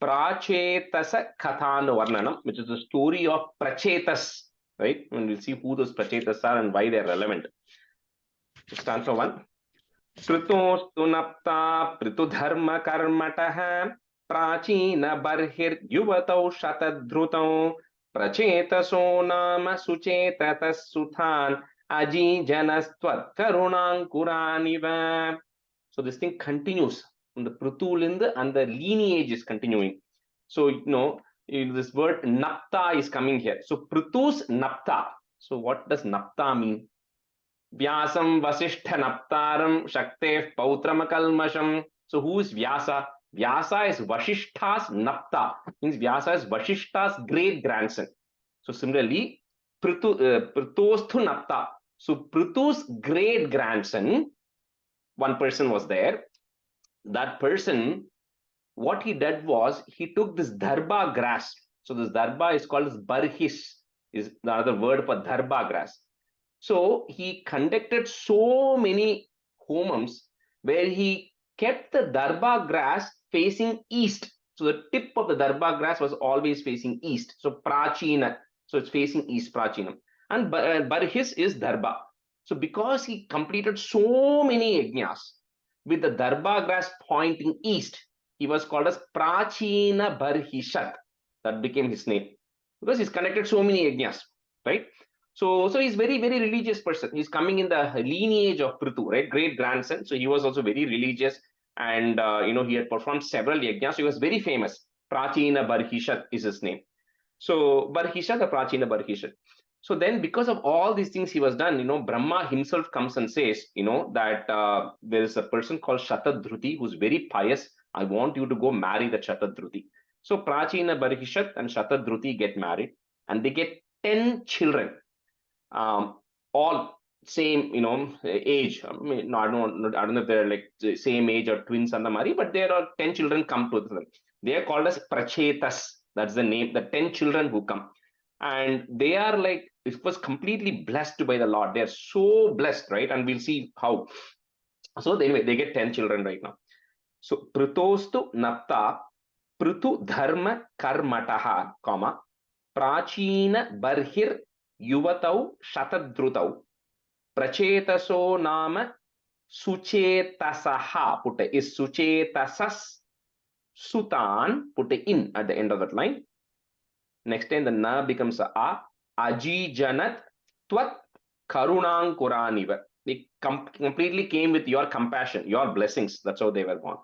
[SPEAKER 1] Prachetasa Kathan Varnanam, which is the story of Prachetas, right? And we'll see who those Prachetas are and why they're relevant. Stanza 1. Pritostu napta pritudharma karmatah prachina barhir yuvatau shatadhrutau prachetaso nama suchetatas suthan aji janastvat karunankuraniva. So this thing continues from the Prutulinda and the lineage is continuing. So, this word Napta is coming here. So Prutu's Napta. So what does Napta mean? Vyasam Vasishtha Naptaram Shaktev Pautramakalmasham. So who is Vyasa? Vyasa is Vasishtha's Napta. Means Vyasa is Vasishtha's great grandson. So similarly, Prutosthu Napta. So Prutu's great grandson, one person was there. That person, what he did was he took this dharba grass. So this dharba is called as barhis, is the other word for dharba grass. So he conducted so many homams where he kept the dharba grass facing east. So the tip of the dharba grass was always facing east. So prachina, so it's facing east, prachina. And barhis is dharba. So because he completed so many yajnas with the dharba grass pointing east, he was called as Prachina Barhishat. That became his name because he's connected so many yajnas, right? So he's very, very religious person. He's coming in the lineage of Prithu, right? Great grandson. So he was also very religious, and he had performed several yajnas. So he was very famous. Prachina Barhishat is his name. So Barhisha, the Prachina Barhisha. So then because of all these things he was done, Brahma himself comes and says, that there is a person called Shatadruti who's very pious. I want you to go marry the Shatadruti. So Prachina Barhishat and Shatadruti get married and they get 10 children, all same, age. I mean, no, I don't know if they're like the same age or twins and the Mari, but there are 10 children come to them. They are called as Prachetas. That's the name, the 10 children who come. And they are like, it was completely blessed by the Lord. They are so blessed, right? And we'll see how. So anyway, they get 10 children right now. So Prutostu Napta Prutu Dharma Karmataha, comma, Prachina Barhir Yuvatau Shatadrutau Prachetaso Nama Suchetasaha, put is Suchetasas Sutan, put in at the end of that line. Next time the na becomes a Aji Janat Twat Karunang Kuraniva. They completely came with your compassion, your blessings. That's how they were born.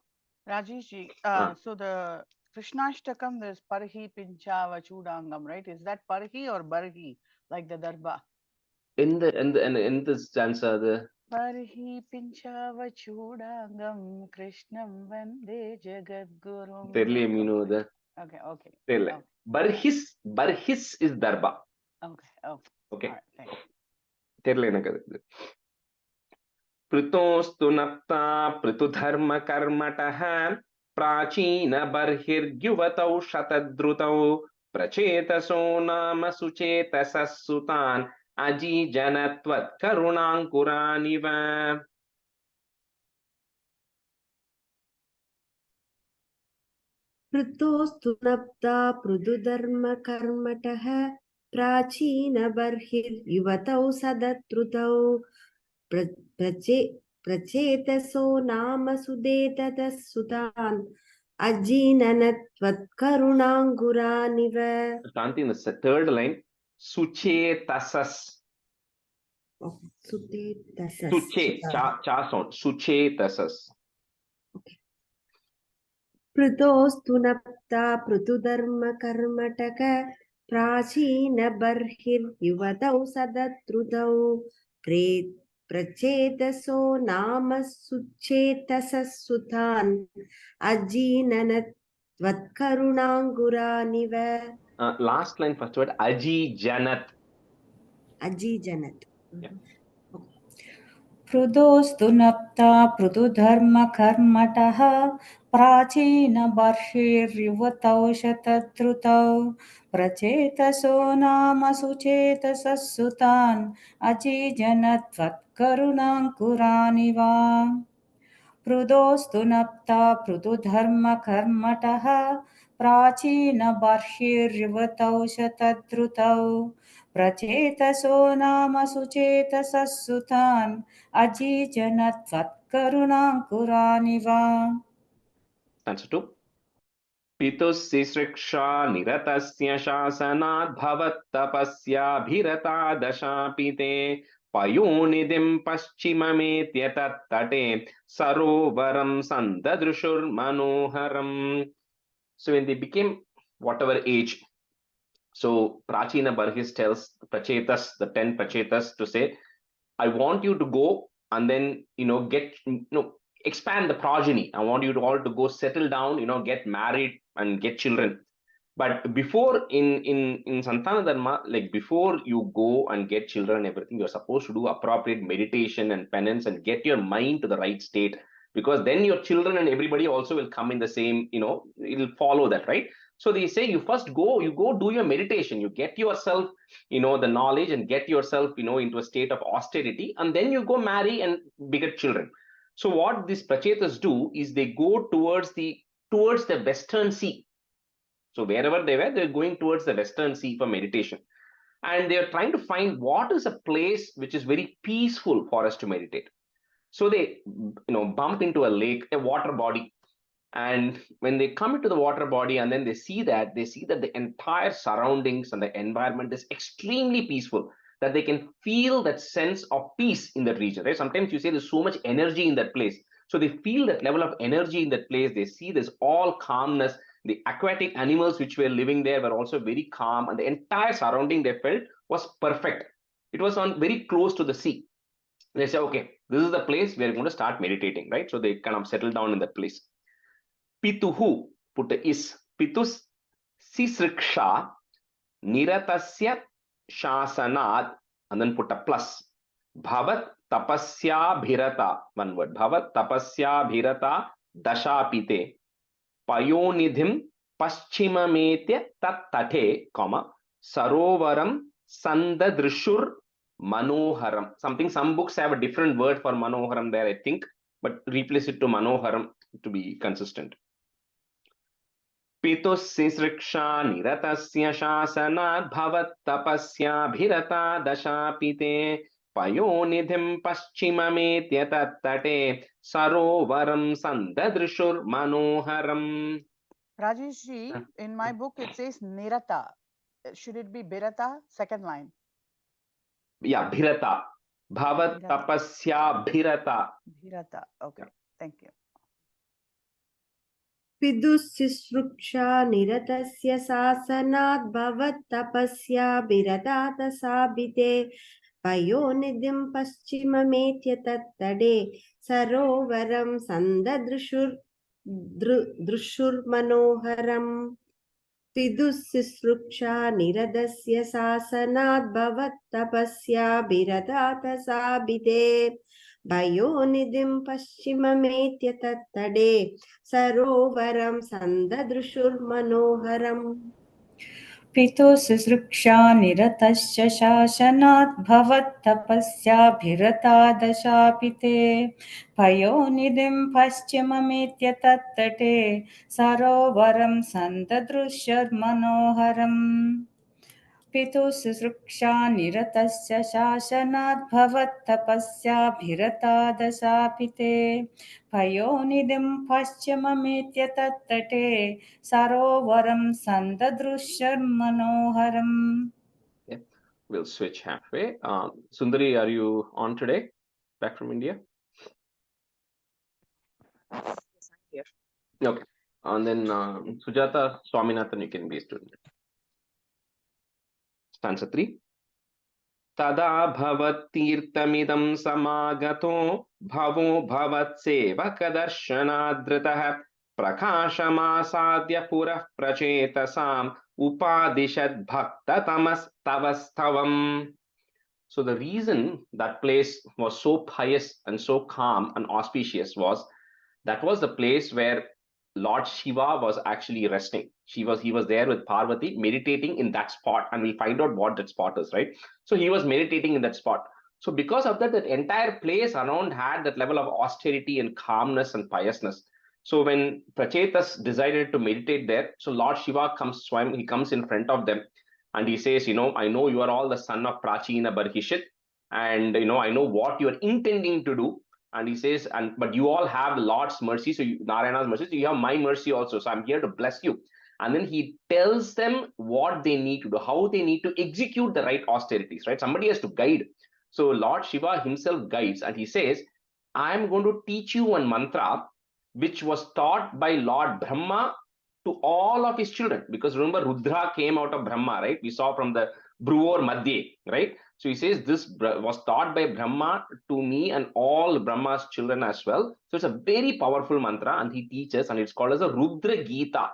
[SPEAKER 7] Rajesh ji,
[SPEAKER 1] Ah.
[SPEAKER 7] so the Krishnashtakam, there's Parhi Pinchava Chudangam, right? Is that Parhi or Barhi, like the Darba?
[SPEAKER 1] In this stanza, the
[SPEAKER 7] Parhi Pinchava Chudangam Krishnam Vande Jagadgurum.
[SPEAKER 1] the
[SPEAKER 7] Okay.
[SPEAKER 1] Barhis is Darba.
[SPEAKER 7] Okay.
[SPEAKER 1] Okay.
[SPEAKER 7] All right, thanks.
[SPEAKER 1] Prutostu napta prutudharma karmataha prachina barhirgyuvatau shatadrutau prachetaso nama suchetasasutan aji janatvat karunankuraniva.
[SPEAKER 4] पृतोस्तु नप्ता पृथुधर्म कर्मटः प्राचीन बर्हिर्युवतौ सदत्रुतौ प्रचेतसो नाम सुदेततः सुतान् अजीननत्वत्करुणाङ्गुरानिव.
[SPEAKER 1] Shanti, in the third line, suchetasas.
[SPEAKER 4] Suchetasas.
[SPEAKER 1] Suche, cha sound, suchetasas.
[SPEAKER 4] पृतोस्तु नप्ता पृथुधर्म कर्मटक प्राचीन बर्हिर्युवतौ सदत्रुतौ प्रचेतसो नाम सुचेतसः सुतान् अजीननत्वत्करुणाङ्गुरानिव.
[SPEAKER 1] Last line, first word, aji janat.
[SPEAKER 4] अजीजनत्.
[SPEAKER 5] पृदोस्तु नप्ता पृथुधर्मकर्मटः प्राचीनबर्हिर्युवतौ शतद्रुतौ प्रचेतसो नाम सुचेतसः सुतान् अजीजनत्वत्करुणाङ्कुरानिव. पृदोस्तु नप्ता पृथुधर्मकर्मटः प्राचीनबर्हिर्युवतौ शतद्रुतौ प्रचेतसो नाम सुचेतसः सुतान् अजीजनत्वत्करुणाङ्कुरानिव.
[SPEAKER 1] Answer 2. Pitusisriksha niratasya shasanat bhavattapasya dashapite payunidim paschimamete tattate sarovaram sandadrushur manoharam. So when they became whatever age, so Prachina Barhis tells Prachetas, the 10 Prachetas, to say, I want you to go and then, get, expand the progeny. I want you to all to go settle down, get married and get children. But before in Santana Dharma, like before you go and get children and everything, you're supposed to do appropriate meditation and penance and get your mind to the right state, because then your children and everybody also will come in the same, it'll follow that, right? So they say you first go, do your meditation, you get yourself, the knowledge and get yourself, into a state of austerity, and then you go marry and beget children. So what these Prachetas do is they go towards the Western Sea. So wherever they were, they're going towards the Western Sea for meditation. And they're trying to find what is a place which is very peaceful for us to meditate. So they, bump into a lake, a water body. And when they come into the water body and then they see that the entire surroundings and the environment is extremely peaceful, that they can feel that sense of peace in that region, right? Sometimes you say there's so much energy in that place. So they feel that level of energy in that place. They see there's all calmness. The aquatic animals which were living there were also very calm, and the entire surrounding they felt was perfect. It was on very close to the sea. They say, okay, this is the place we are going to start meditating, right? So they kind of settle down in that place. Pituhu, put a is. Pitus sisriksha niratasya shasanat, and then put a plus. Bhavat tapasya bhirata, one word. Bhavat tapasya bhirata dashapite payonidhim paschimametya tattate, comma, sarovaram sandadrishur manoharam. Some books have a different word for manoharam there, I think, but replace it to manoharam to be consistent. Pitusisriksha niratasya shasanat bhavat tapasya bhirata dashapite payonidhim paschimametya tattate sarovaram sandadrishur manoharam.
[SPEAKER 7] Rajesh ji, in my book it says Nirata. Should it be Birata? Second line.
[SPEAKER 1] Yeah, bhirata. Bhavat
[SPEAKER 7] Bhirata.
[SPEAKER 1] tapasya bhirata.
[SPEAKER 7] Bhirata. Okay. Thank you.
[SPEAKER 4] पिदुस्सृक्षा निरतस्य शासनात् भवत्तपस्या विरतातसाभिते पयोनिधिं पश्चिममेत्य तत्तडे सरोवरं सन्ददृशुर्मनोहरम् पिदुस्सृक्षा निरतस्य शासनात् भवत्तपस्या विरतातसाभिते भयोनिधिं पश्चिममेत्य तत्तडे सरोवरं सन्ददृशुर्मनोहरम्
[SPEAKER 5] पितुसृक्षा निरतस्य शासनात् भवत्तपस्याभिरता दशापिते पयोनिधिं पश्चिममेत्य तत्तटे सरोवरं सन्ददृश्यर्मनोहरम् पितुसृक्षा निरतस्य शासनात् भवत्तपस्याभिरता दशापिते पयोनिधिं पश्चिममेत्य तत्तटे सरोवरं सन्ददृश्यर्मनोहरम्.
[SPEAKER 1] Okay. We'll switch halfway. Sundari, are you on today? Back from India?
[SPEAKER 3] Yes, I'm here.
[SPEAKER 1] Okay. And then Sujata Swaminathan, you can be a student. Stanza 3. Tada bhavattirtamidam samagato bhavo bhavatsevakadarshanaadritah prakashamasadya purah prachetasam upadishad bhakta tamas tavastavam. So the reason that place was so pious and so calm and auspicious was that was the place where Lord Shiva was actually resting. He was there with Parvati meditating in that spot, and we'll find out what that spot is, right? So he was meditating in that spot. So because of that, that entire place around had that level of austerity and calmness and piousness. So when Prachetas decided to meditate there, so Lord Shiva comes he comes in front of them, and he says, I know you are all the son of Prachina Barhishit, and I know what you are intending to do. And he says, but you all have the Lord's mercy, so Narayana's mercy, so you have my mercy also. So I'm here to bless you. And then he tells them what they need to do, how they need to execute the right austerities, right? Somebody has to guide. So Lord Shiva himself guides, and he says, I'm going to teach you one mantra which was taught by Lord Brahma to all of his children. Because remember, Rudra came out of Brahma, right? We saw from the Bruvor Madhye, right? So he says this was taught by Brahma to me and all Brahma's children as well. So it's a very powerful mantra, and he teaches, and it's called as a Rudra Gita.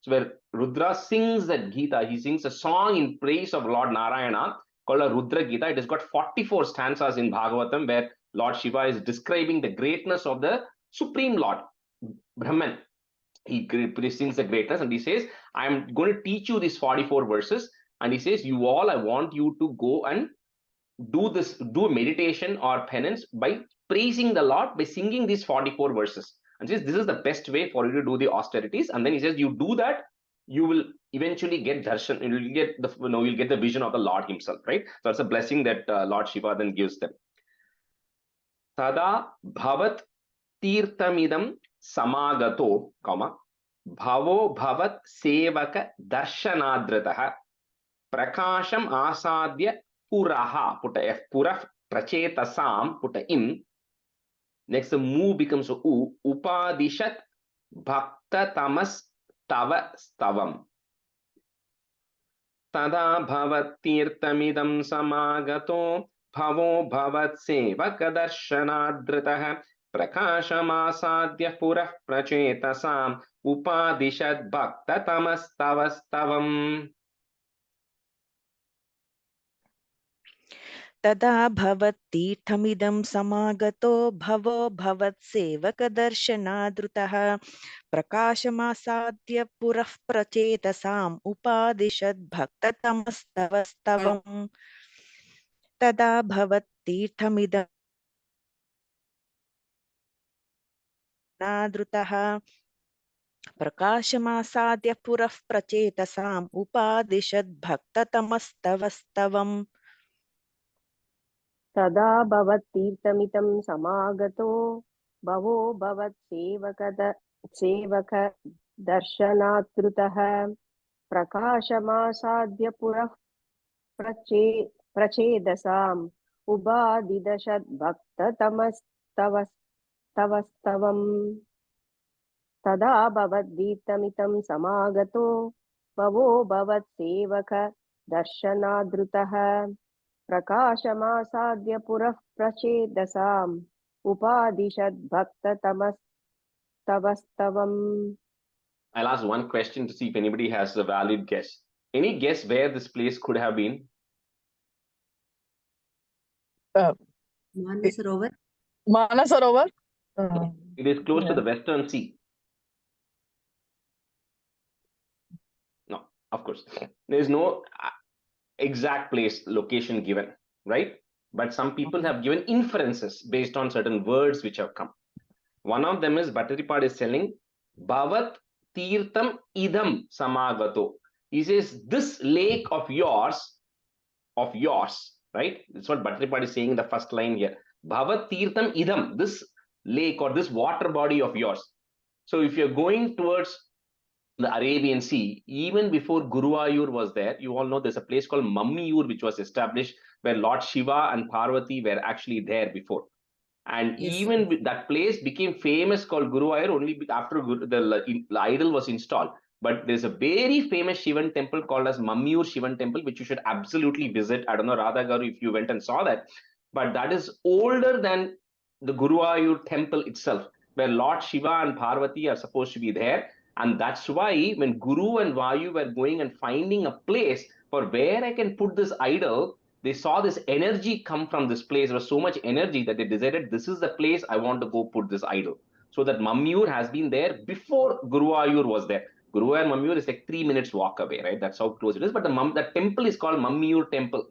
[SPEAKER 1] So where Rudra sings that Gita, he sings a song in praise of Lord Narayana called a Rudra Gita. It has got 44 stanzas in Bhagavatam where Lord Shiva is describing the greatness of the Supreme Lord, Brahman. He sings the greatness, and he says, I'm going to teach you these 44 verses. And he says, you all, I want you to go and do meditation or penance by praising the Lord, by singing these 44 verses. And says, this is the best way for you to do the austerities. And then he says, you do that, you will eventually get darshan, you'll get the vision of the Lord himself, right? So it's a blessing that Lord Shiva then gives them. Tada bhavat tirtamidam samagato, bhavo bhavat sevaka darshanadratah prakasham asadya puraha, put a f, purah prachetasam, put a im. Next the mu becomes a u, upadishat bhakta tamas tava stavam. Tada bhavat tirtamidam samagato bhavo bhavat sevakadarshanaadritah prakashamasadya purah prachetasam upadishad bhakta tamastavastavam.
[SPEAKER 3] तदा भवत्तीर्थमिदं समागतो भवो भवत्सेवकदर्शनादृतः प्रकाशमासाद्य पुरः प्रचेतसाम् उपादिशद्भक्ततमस्तवस्तवम् तदा भवत्तीर्थमिदं नादृतः प्रकाशमासाद्य पुरः प्रचेतसाम् उपादिशद्भक्ततमस्तवस्तवम्
[SPEAKER 8] तदा भवत्तीर्थमितं समागतो भवो भवत्सेवकदर्शनात्कृतः प्रकाशमासाद्य पुरः प्रचेदसाम् उपादिदशद्भक्ततमस्तवस्तवम् तदा भवद्दीप्तमितं समागतो भवो भवत्सेवकदर्शनादृतः प्रकाशमासाद्य पुरः प्रचेदसाम् उपादिशद्भक्ततमस्तवस्तवम्.
[SPEAKER 1] I'll ask one question to see if anybody has a valid guess. Any guess where this place could have been?
[SPEAKER 4] Manasarovar.
[SPEAKER 9] Manasarovar.
[SPEAKER 1] It is close to the Western Sea. No, of course. There is no exact place, location given, right? But some people have given inferences based on certain words which have come. One of them is Bhattaripad is telling Bhavat Tirtham Idam Samagato. He says, this lake of yours, right? That's what Bhattaripad is saying in the first line here. Bhavat Tirtham Idam, this lake or this water body of yours. So if you're going towards the Arabian Sea, even before Guruvayur was there, you all know there's a place called Mammiyur which was established where Lord Shiva and Parvati were actually there before. And
[SPEAKER 2] Yes.
[SPEAKER 1] even that place became famous called Guruvayur only after the idol was installed. But there's a very famous Shivan temple called as Mammiyur Shivan temple, which you should absolutely visit. I don't know, Radha Garu, if you went and saw that. But that is older than the Guruvayur temple itself, where Lord Shiva and Parvati are supposed to be there. And that's why when Guru and Vayu were going and finding a place for where I can put this idol, they saw this energy come from this place. There was so much energy that they decided this is the place I want to go put this idol. So that Mammiyur has been there before Guruvayur was there. Guruvayur and Mammiyur is like 3 minutes walk away, right? That's how close it is. But the temple is called Mammiyur temple.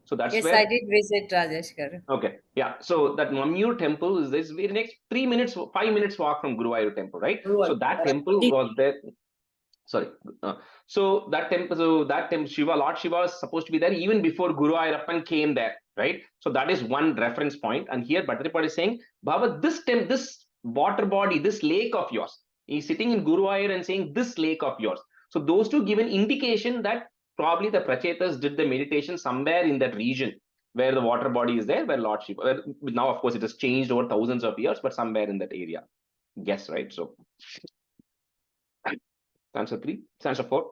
[SPEAKER 1] So that's where
[SPEAKER 5] I did visit Rajesh Garu.
[SPEAKER 1] Okay, yeah. So that Mammiyur temple is this next 3 minutes, 5 minutes walk from Guruvayur temple, right? So that temple was there. Sorry. So that temple, Shiva, Lord Shiva was supposed to be there even before Guruvayurappan came there, right? So that is one reference point. And here Bhattaripad is saying, Baba, this water body, this lake of yours. He's sitting in Guruvayur and saying this lake of yours. So those two give an indication that probably the Prachetas did the meditation somewhere in that region where the water body is there, where Lord Shiva, now of course it has changed over thousands of years, but somewhere in that area. Guess, right? So stanza 3, stanza 4.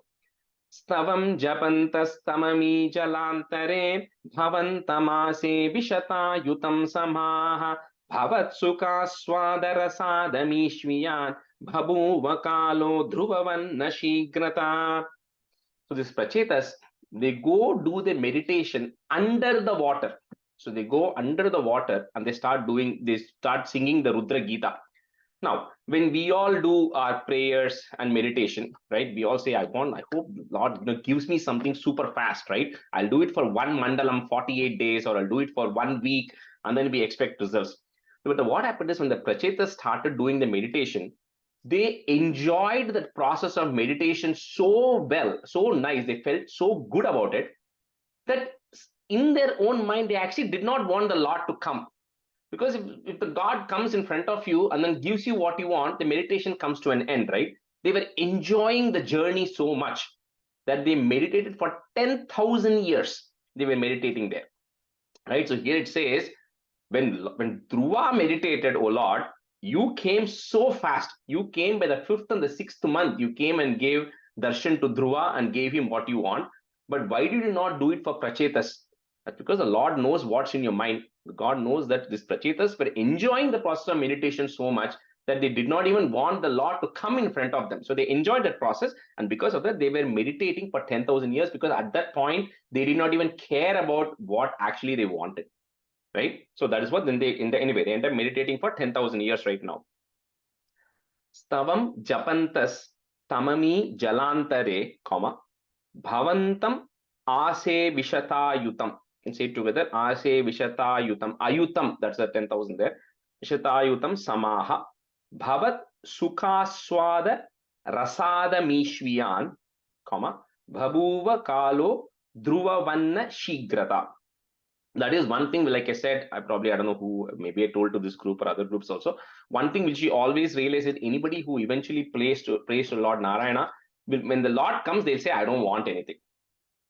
[SPEAKER 1] Stavam japantastamami jalantare bhavantamase vishata yutam samaha bhavat sukha swadara sadamishviyan bhabuva kalo dhruvavan nashigrata. So these Prachetas, they go do the meditation under the water. So they go under the water and they start singing the Rudra Gita. Now, when we all do our prayers and meditation, right? We all say, I hope Lord gives me something super fast, right? I'll do it for one mandalam, 48 days, or I'll do it for 1 week, and then we expect results. But what happened is when the Prachetas started doing the meditation, they enjoyed the process of meditation so well, so nice. They felt so good about it that in their own mind, they actually did not want the Lord to come. Because if the God comes in front of you and then gives you what you want, the meditation comes to an end, right? They were enjoying the journey so much that they meditated for 10,000 years. They were meditating there, right? So here it says, when Dhruva meditated, O Lord, you came so fast. You came by the 5th and the 6th month. You came and gave darshan to Dhruva and gave him what you want. But why did you not do it for Prachetas? That's because the Lord knows what's in your mind. God knows that these Prachetas were enjoying the process of meditation so much that they did not even want the Lord to come in front of them. So they enjoyed that process. And because of that, they were meditating for 10,000 years, because at that point, they did not even care about what actually they wanted. Right? So that is what then anyway, they end up meditating for 10,000 years right now. Stavam japantas tamami jalantare, comma, bhavantam ase vishata yutam. And say it together, ase vishata yutam. Ayutam, that's the 10,000 there. Vishata yutam samaha. Bhavat sukhaswada rasada mishviyan, comma, bhabuva kalo dhruvavanna shigrata. That is one thing, like I said, I don't know who, maybe I told to this group or other groups also. One thing which you always realize is anybody who eventually prays to Lord Narayana, when the Lord comes, they'll say, I don't want anything.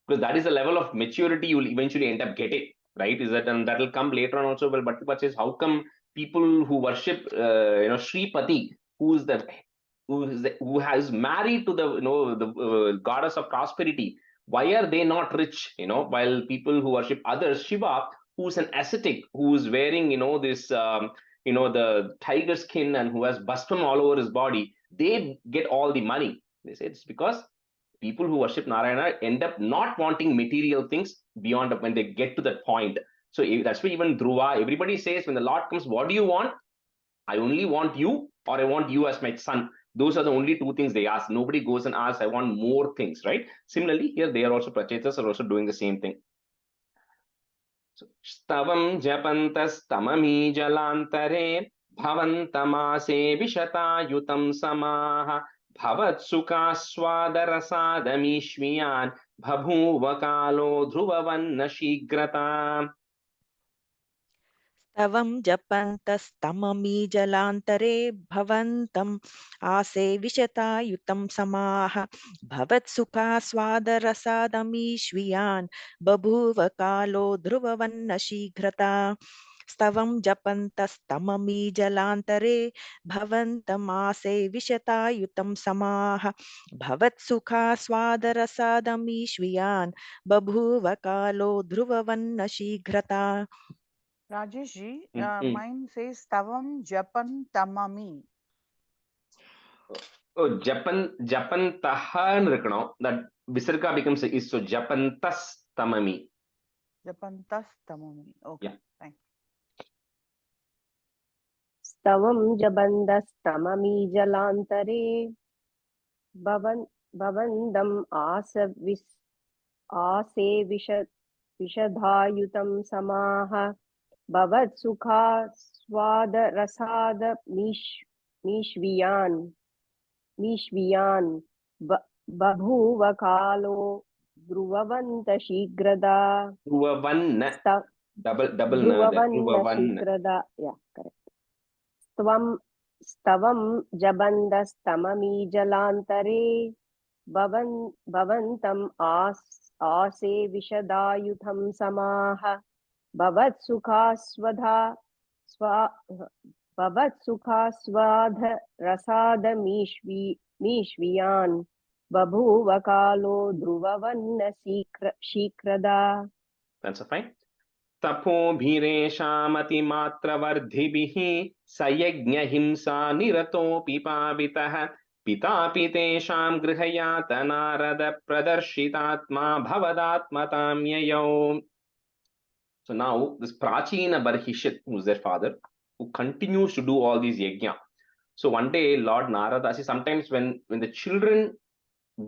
[SPEAKER 1] Because that is the level of maturity you will eventually end up getting, right? Is that, and that will come later on also. Well, Bhakti says, how come people who worship, Sripati, who has married to the, the goddess of prosperity, why are they not rich? While people who worship others, Shiva, who's an ascetic, who's wearing, this, the tiger skin and who has bhasman all over his body, they get all the money. They say it's because people who worship Narayana end up not wanting material things beyond when they get to that point. So that's why even Dhruva, everybody says when the Lord comes, what do you want? I only want you, or I want you as my son. Those are the only two things they ask. Nobody goes and asks, I want more things, right? Similarly, here they are also, Prachetas are also doing the same thing. So, Stavam japantas tamami jalantare bhavantamase vishata yutam samaha bhavat sukha swadarasadaamishmiyan bhabhuva kalo dhruvavanna shigrata.
[SPEAKER 3] Stavam japantastamami jalantare bhavantam ase vishata yutam samaha bhavat sukha swadarasādami shviyan babhuva kalo dhruvavanna shigrata. Stavam japantastamami jalantare bhavantam ase vishata yutam samaha bhavat sukha swadarasādami shviyan babhuva kalo dhruvavanna shigrata.
[SPEAKER 7] Rajesh ji,
[SPEAKER 1] Mm-hmm.
[SPEAKER 7] mine says Tavam Japan Tamami.
[SPEAKER 1] Oh, Japan tahan rekno. That visarga becomes is, so Japantas tamami.
[SPEAKER 7] Japantas Tamami. Okay,
[SPEAKER 1] Yeah.
[SPEAKER 7] thanks.
[SPEAKER 8] स्तवं जबन्दस्तममी जलान्तरे भवन्दम् आसे विषधायुतं समाह भवत्सुखा स्वादरसाद मीश्वियान् बभूव कालो ध्रुववन्त शीघ्रदा
[SPEAKER 1] Dhruvavanna. Double
[SPEAKER 8] ध्रुववन्न शीघ्रदा. Yeah, correct. स्तवं जबन्दस्तममी जलान्तरे भवन्तम् आसे विशदायुधं समाह भवत्सुखास्वाद रसादमीश्वियान् बभूव कालो ध्रुववन्न शीघ्रदा.
[SPEAKER 1] That's a fine. तपोभिरेषामतिमात्रवर्धिभिः सयज्ञहिंसा निरतोऽपि पापितः पितापि तेषां गृहयातनारद प्रदर्शितात्मा भवदात्मतां ययौ. So now this Prachina Barhishit, who's their father, who continues to do all these yajna. So one day Lord Narada, see, sometimes when the children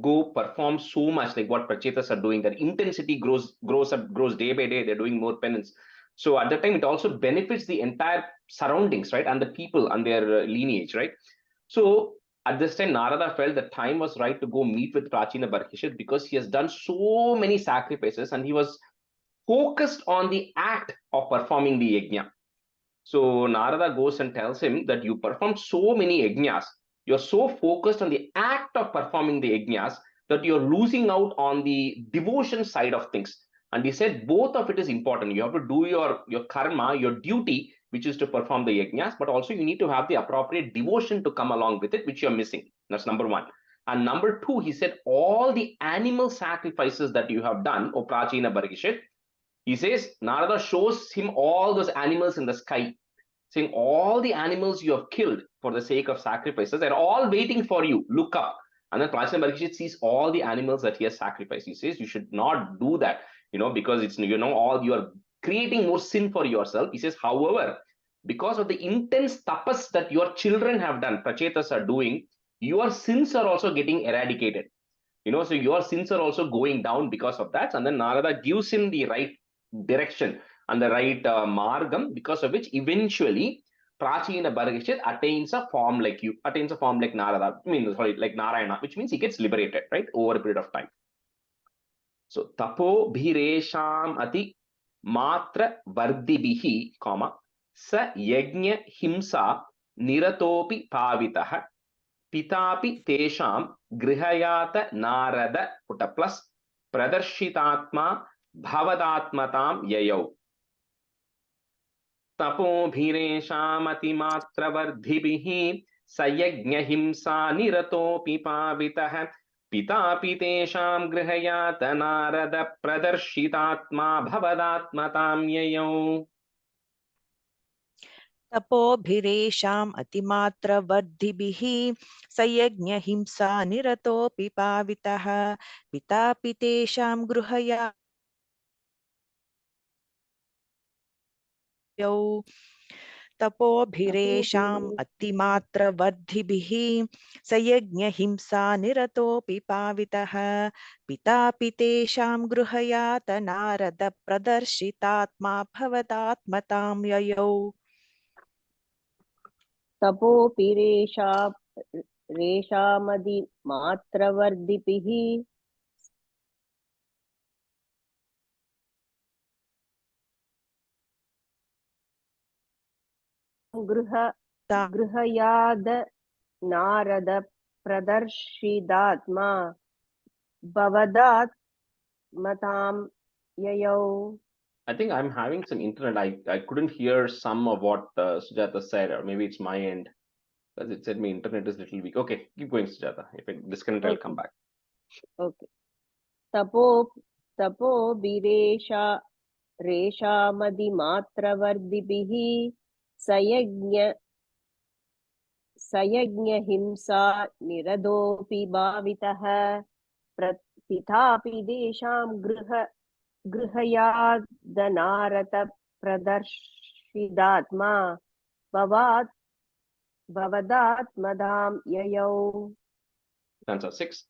[SPEAKER 1] go perform so much like what Prachetas are doing, that intensity grows day by day, they're doing more penance. So at that time, it also benefits the entire surroundings, right? And the people and their lineage, right? So at this time, Narada felt the time was right to go meet with Prachina Barhishit because he has done so many sacrifices and he was focused on the act of performing the yajna. So Narada goes and tells him that you performed so many yajnas, you're so focused on the act of performing the yajnas that you're losing out on the devotion side of things. And he said both of it is important. You have to do your karma, your duty, which is to perform the yajnas, but also you need to have the appropriate devotion to come along with it, which you're missing. That's number one. And number two, he said, all the animal sacrifices that you have done, O Prachina Bargishit, he says, Narada shows him all those animals in the sky, saying all the animals you have killed for the sake of sacrifices, they're all waiting for you. Look up. And then Prachina Bargishit sees all the animals that he has sacrificed. He says, you should not do that, because it's, all you are creating more sin for yourself. He says, however, because of the intense tapas that your children have done, prachetas are doing, your sins are also getting eradicated. So your sins are also going down because of that. And then Narada gives him the right direction and the right margam, because of which eventually Prachina Bargishit attains a form like Narada, like Narayana, which means he gets liberated, right, over a period of time. So tapo bhiresham ati matra vardibihi, sa yajna himsa niratopi pavitah pitapi tesham grihayata narada plus pradarshitatma bhavadatmatam yayau. Tapo bhiresham atimatra vardhibihi sayajna himsa niratopi pavitah pitapi tesham grihayata narada pradarshitatma bhavadatmatam yayau.
[SPEAKER 3] तपोभिरेषाम् अतिमात्रवर्धिभिः सयज्ञ हिंसा निरतोऽपि पावितः पितापि तेषां गृहयौ. तपोभिरेषाम् अतिमात्रवर्धिभिः सयज्ञ हिंसा निरतोऽपि पावितः पितापि तेषां गृहयात नारद प्रदर्शितात्मा भवदात्मतां ययौ.
[SPEAKER 8] तपोपि रेषामदि मात्रवर्धिभिः गृहयाद नारद प्रदर्शिदात्मा भवदात्मतां ययौ.
[SPEAKER 1] I think I'm having some internet. I couldn't hear some of what Sujata said, or maybe it's my end, because it said my internet is a little weak. Okay, keep going, Sujata. If it disconnect, I'll come back.
[SPEAKER 8] Okay. Tapo biresha reshamadi matravardibihi sayagnya himsa niradopi bhavitah pitapi desham grihayadhanarata pradarshidatma bhavadatmadam yayau.
[SPEAKER 1] Stanza 6.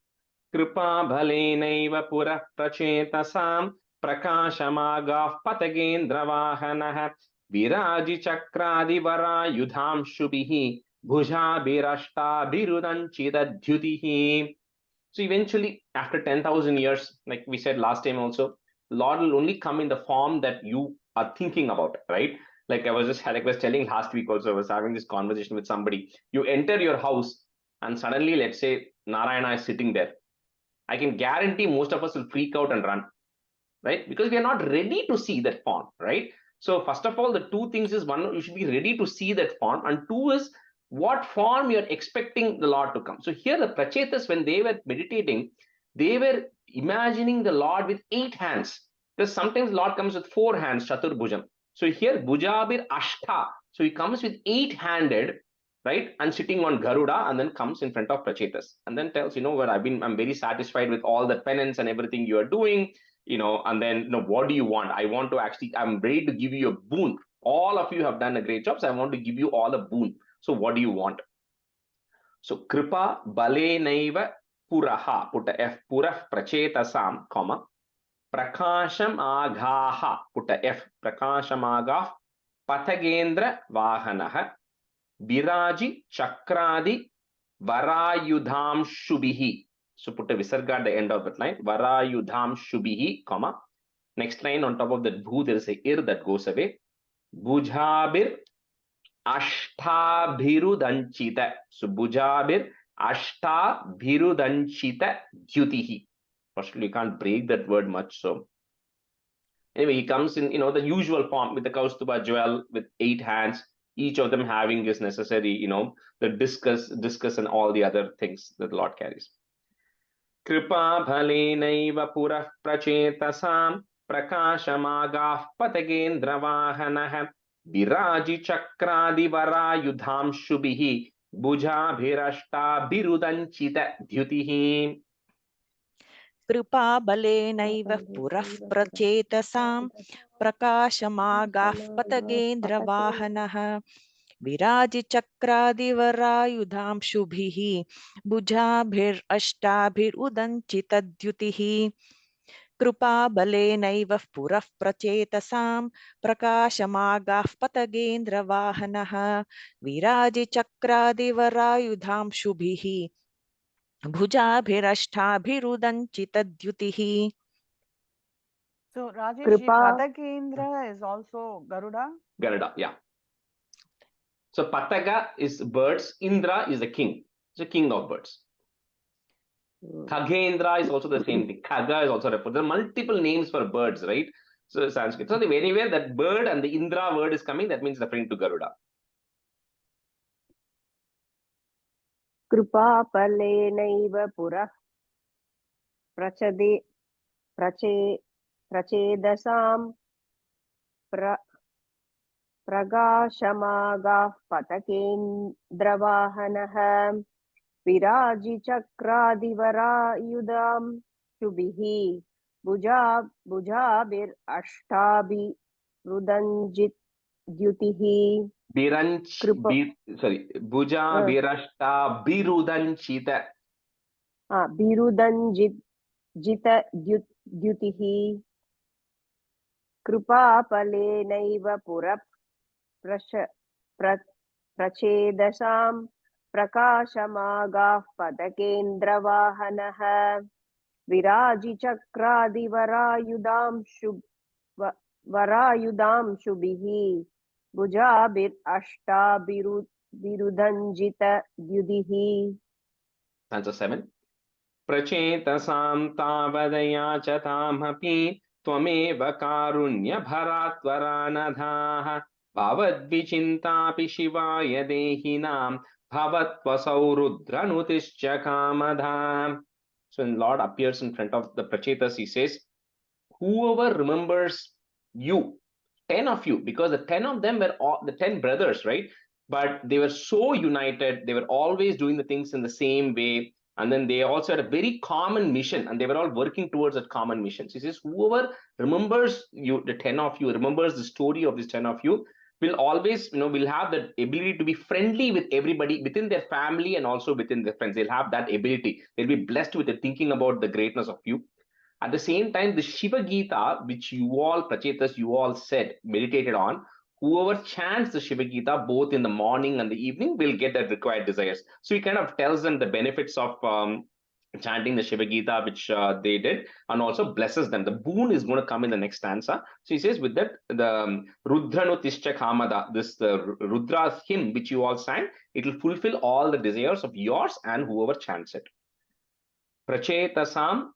[SPEAKER 1] Kripa bhalenaiva purah prachetasam prakashamagah patagendra vahanah viraji chakradi varayudham shubhihi bhuja birashta birudanchida dhyutihi. So eventually, after 10,000 years, like we said last time also, Lord will only come in the form that you are thinking about, right? Like I was telling last week also, I was having this conversation with somebody. You enter your house and suddenly, let's say, Narayana is sitting there. I can guarantee most of us will freak out and run, right? Because we are not ready to see that form, right? So first of all, the two things is, one, you should be ready to see that form, and two is what form you're expecting the Lord to come. So here the Prachetas, when they were meditating, they were imagining the Lord with 8 hands. Because sometimes the Lord comes with 4 hands, Chatur Bhujam. So here Bhujabir Ashta. So he comes with 8-handed, right? And sitting on Garuda, and then comes in front of Prachetas. And then tells, what I'm very satisfied with all the penance and everything you are doing, and then, what do you want? I'm ready to give you a boon. All of you have done a great job, so I want to give you all a boon. So what do you want? So Kripa Balenaiva Puraha, put a F, Purah Prachetasam, Prakasham Agaha, put a F, Prakasham Agah, Pathagendra Vahanaha, Viraji Chakradi Varayudham Shubhihi. So put a Visarga at the end of that line, Varayudham Shubhihi, Next line on top of that Bhu, there is a Ir that goes away. Bhujabir Ashtabhirudanchita. So Bhujabir Ashtabhirudanchita Dhyutihi. Firstly, you can't break that word much. So Anyway, he comes in, the usual form with the Kaustuba jewel with 8 hands, each of them having his necessary, the discus and all the other things that the Lord carries. Kripa bhalenaiva purah prachetasam prakashamagah patagendra vahanah viraji chakradi varayudham shubhihi bhujabhirashta birudanchita dhyutihi.
[SPEAKER 3] कृपाबलेनैव पुरः प्रचेतसां प्रकाशमागाः पतगेन्द्रवाहनः विराजिचक्रादिवरायुधांशुभिः भुजाभिरष्टाभिरुदञ्चितद्युतिः कृपाबलेनैव पुरः प्रचेतसां प्रकाशमागाः पतगेन्द्रवाहनः विराजिचक्रादिवरायुधांशुभिः भुजाभिरष्टाभिरुदञ्चितद्युतिः.
[SPEAKER 7] So Rajesh,
[SPEAKER 8] Kripa.
[SPEAKER 7] Patakendra is also Garuda?
[SPEAKER 1] Garuda, yeah. So Pataga is birds, Indra is the king. It's a king of birds. Khagendra is also the same thing. Khaga is also referred. There are multiple names for birds, right? So Sanskrit. So anywhere that bird and the Indra word is coming, that means referring to Garuda.
[SPEAKER 8] कृपापलेनैव पुरः प्रचेदसां प्रकाशमागाः पतकेन्द्रवाहनः विराजिचक्रादिवरायुधां शुभिः भुजाभिरष्टाभिरुदञ्जितद्युतिः
[SPEAKER 1] Bhuja Virashta Birudanchita.
[SPEAKER 8] बिरुदञ्जितद्युतिः कृपापलेनैव पुरः प्रचेदसां प्रकाशमागाः पतकेन्द्रवाहनः वरायुधांशुभिः भुजाभिरष्टाभिरुदञ्जितद्युतिः.
[SPEAKER 1] Stanza 7. Prachetasam tavadaya chatamhapi tvameva karunya bharatvaranadhaha bhavadvichintapi shivaya dehinam bhavatvasau rudranutischa kamadha. So when Lord appears in front of the Prachetas, he says, whoever remembers you, 10 of you, because the 10 of them were all the 10 brothers, right? But they were so united, they were always doing the things in the same way. And then they also had a very common mission, and they were all working towards that common mission. So he says, whoever remembers you, the 10 of you, remembers the story of this 10 of you, will always, will have that ability to be friendly with everybody within their family and also within their friends. They'll have that ability. They'll be blessed with the thinking about the greatness of you. At the same time, the Shiva Gita, which you all, Prachetas, you all said, meditated on, whoever chants the Shiva Gita both in the morning and the evening will get the required desires. So he kind of tells them the benefits of chanting the Shiva Gita, which they did, and also blesses them. The boon is going to come in the next stanza. So he says, with that, the Rudranutischa Kamada, this the Rudra's hymn, which you all sang, it will fulfill all the desires of yours and whoever chants it. Prachetasam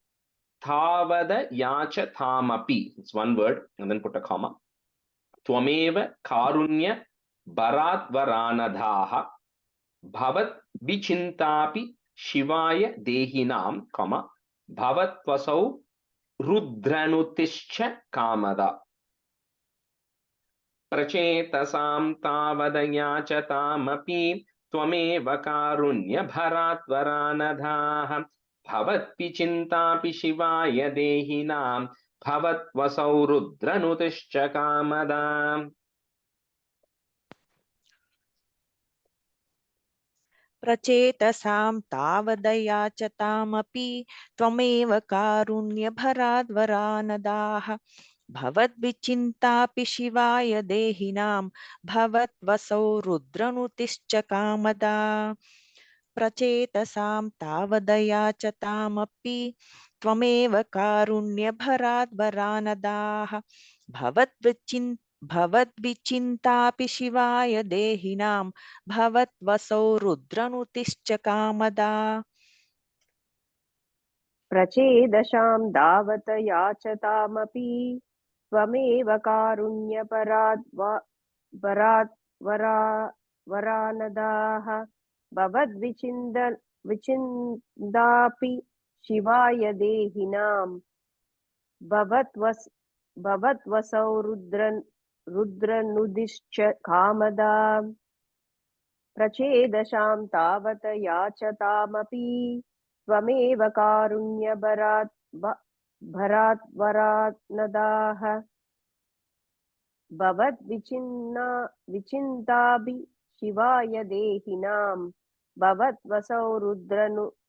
[SPEAKER 1] Thavada yacha thamapi. It's one word and then put a comma. Tvameva karunya bharat varanadhaha bhavat vichintapi shivaya dehinam, comma, bhavat vasau rudranutischa kamada. Prachetasam tavada yacha tamapi tvameva karunya bharat varanadhaha Bhavatpi chintapi shivaya dehinam bhavat vasau rudranutischa kamadam.
[SPEAKER 3] प्रचेतसां तावदया च तामपि त्वमेव कारुण्यभराद्वरानदाः भवद्विचिन्तापि शिवाय देहिनां भवद्वसौ रुद्रनुतिश्च कामदा प्रचेतसां तावदया च तामपि त्वमेव कारुण्यभराद्वरानदाः भवद्विचिन्तापि शिवाय देहिनां भवद्वसौ रुद्रनुतिश्च कामदा
[SPEAKER 8] प्रचेदशां दावत याचतामपि त्वमेव कारुण्यपरात् वरानदाः विचिन्दापि शिवाय देहिनां भवत्वसौ रुद्रनुदिश्च कामदा प्रचेदशां तावत याचतामपि त्वमेव कारुण्यभरात् वरानदाः विचिन्ताभि शिवाय देहिनां भवत्वसौ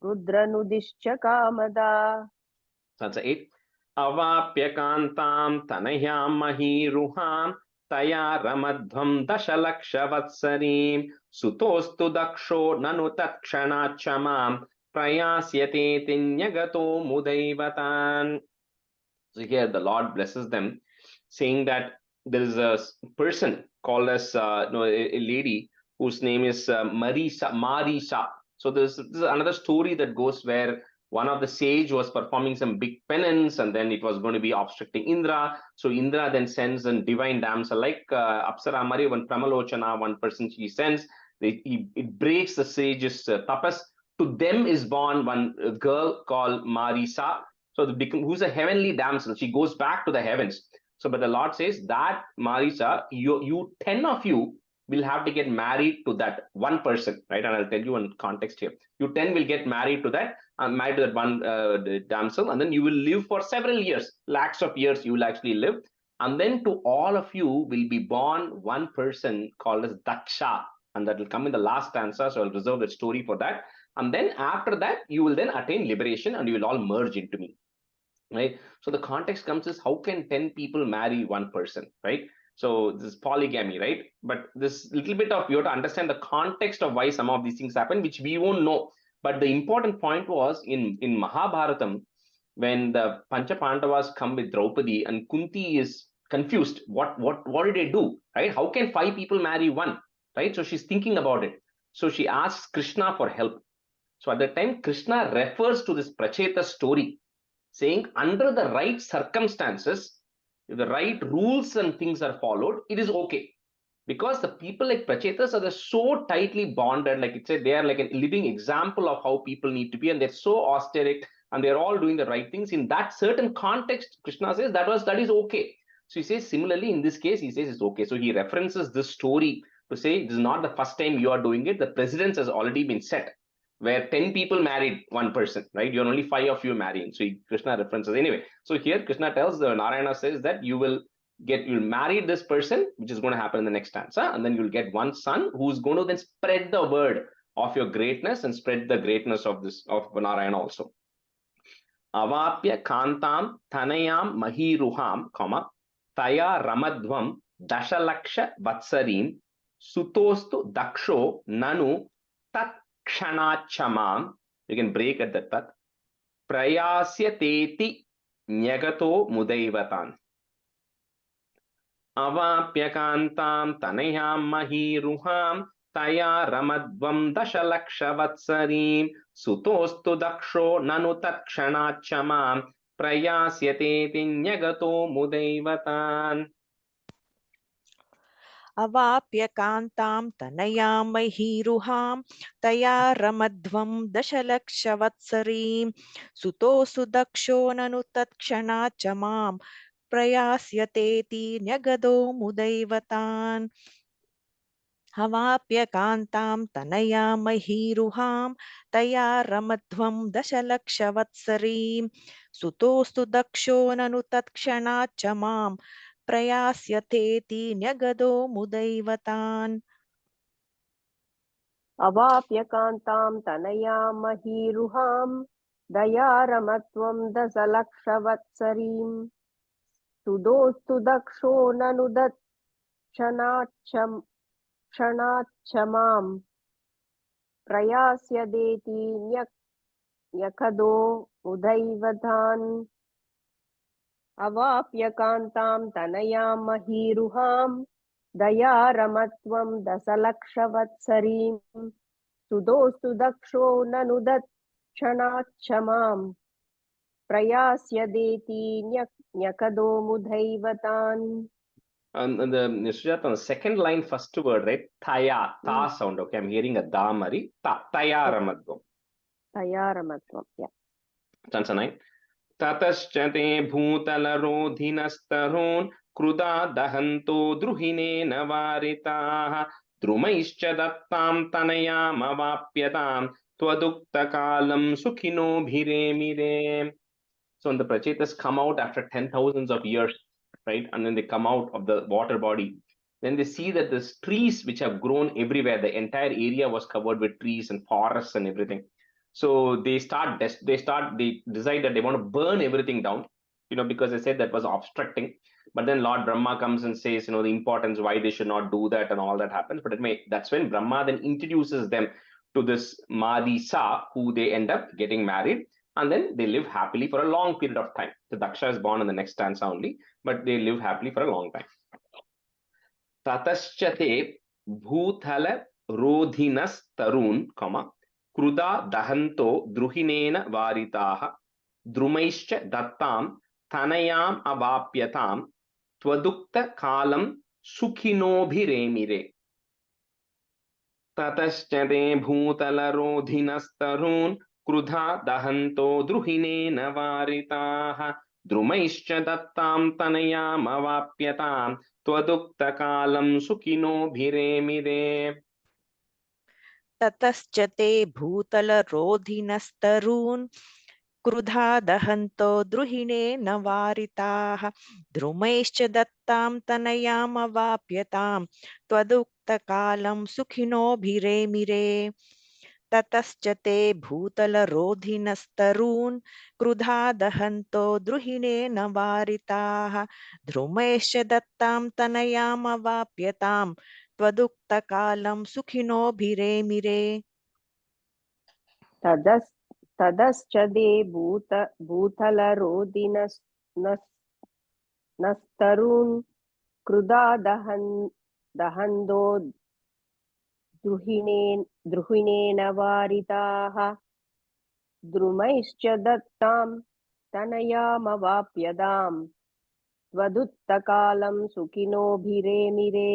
[SPEAKER 8] रुद्रनुदिश्च Kamada.
[SPEAKER 1] Stanza 8. Avapya kantam tanayam mahiruham taya ramadhvam dashalakshavatsariim sutostu daksho nanu tatkshana prayasyate tinyagato mudaivatan. So here the Lord blesses them, saying that there is a person called as a lady whose name is Marisa. So this is another story that goes where one of the sage was performing some big penance, and then it was going to be obstructing Indra. So Indra then sends a divine damsel like Apsara Mari, one Pramalochana, one person she sends. It breaks the sage's tapas. To them is born one girl called Marisa. So who's a heavenly damsel. She goes back to the heavens. So, but the Lord says that Marisa, you 10 of you will have to get married to that one person, right? And I'll tell you one context here. You 10 will get married to that one damsel, and then you will live for several years, lakhs of years you will actually live. And then to all of you will be born one person called as Daksha, and that will come in the last stanza. So I'll reserve the story for that. And then after that, you will then attain liberation and you will all merge into me. Right. So the context comes is how can 10 people marry one person, right? So this is polygamy, right? But this little bit of you have to understand the context of why some of these things happen, which we won't know. But the important point was in Mahabharatam, when the Pancha Pandavas come with Draupadi and Kunti is confused, what did they do, right? How can 5 people marry one, right? So she's thinking about it. So she asks Krishna for help. So at that time, Krishna refers to this Pracheta story, saying under the right circumstances, if the right rules and things are followed, it is okay. Because the people like Prachetas are so tightly bonded, like it said, they are like a living example of how people need to be, and they're so austeric, and they're all doing the right things. In that certain context, Krishna says that is okay. So he says similarly in this case, he says it's okay. So he references this story to say this is not the first time you are doing it. The precedence has already been set, where 10 people married one person, right? You're only 5 of you marrying. So Krishna references anyway. So here Krishna tells Narayana says that you'll marry this person, which is going to happen in the next stanza, and then you'll get one son who's going to then spread the word of your greatness and spread the greatness of Narayana also. Avapya kantam tanayam mahiruham, taya ramadhvam dashalaksha vatsarim sutostu daksho nanu tat kshanachamam. You can break at that tat. Prayasyateti nyagato mudaivatan. Avapyakantam tanayam mahiruham taya ramadvam dashalakshavatsarim sutostu daksho nanu takshanachamam prayasyateti nyagato mudaivatan.
[SPEAKER 3] Avapyakantam tanayam mahiruham taya ramadhvam dashalakshavatsariim sutosu daksho nanu takshanachamam prayasyateti nyagado mudaivatan. Avapyakantam tanayam mahiruham taya ramadhvam dashalakshavatsariim sutostu daksho nanu takshanachamam prayasyateti nyagado mudaivatan.
[SPEAKER 8] अवाप्यकान्तां तनयां महीरुहां दयारमत्वं दशलक्षवत्सरीं सुदोस्तु दक्षो ननु क्षणाच्छमां प्रयास्यदेति न्यकदो मुदैवतान् अवाप्यकान्तां तनयां महीरुहां दयारमत्वं दशलक्षवत्सरीं सुदोस्तु दक्षो ननु क्षणाच्छमां प्रयास्यदेति न्यकदो मुधैवतान्.
[SPEAKER 1] And the Sujata, on the second line, first word, right? Taya, ta sound. Okay, I'm hearing a da mari. Taya ramadvam.
[SPEAKER 8] तयारमत्वं. Yeah.
[SPEAKER 1] Stanza 9. Tataschate bhutalarodhinastarun kruda dahanto druhine navaritaha drumaischa dattam tanayam avapyatam twadukta kalam sukhino bhiremire. So when the prachetas come out after 10,000s of years, right, and then they come out of the water body, then they see that there's trees which have grown everywhere. The entire area was covered with trees and forests and everything. So they decide that they want to burn everything down, because they said that was obstructing. But then Lord Brahma comes and says, the importance why they should not do that, and all that happens. But that's when Brahma then introduces them to this Marisa, who they end up getting married. And then they live happily for a long period of time. So Daksha is born in the next stanza only, but they live happily for a long time. Tataschate bhuthala rodhinas tarun, kruda dahanto druhinena varitaha drumaischa dattam tanayam avapyatam twadukta kalam sukhinobhiremire. Tataschate bhutala rodhinas tarun krudha dahanto druhinena varitaha drumaischa dattam tanayam avapyatam twadukta kalam sukhino bhiremire.
[SPEAKER 3] ततश्च ते भूतलरोधिनस्तरून् क्रुधा दहन्तो द्रुहिणेन वारिताः द्रुमैश्च दत्तां तनयामवाप्यतां त्वदुक्तकालं सुखिनोभिरेमिरे. ततश्च ते भूतलरोधिनस्तरून् क्रुधा दहन्तो द्रुहिणेन वारिताः द्रुमैश्च दत्तां तनयामवाप्यतां त्वदुक्तकालं सुखिनोभिरेमिरे.
[SPEAKER 8] ततश्च ते भूतलरोधिनस्तरून् क्रुधा दहन्दो द्रुहिणेन वारिताः द्रुमैश्च दत्तां तनयामवाप्यतां त्वदुत्तकालं सुखिनोभिरेमिरे.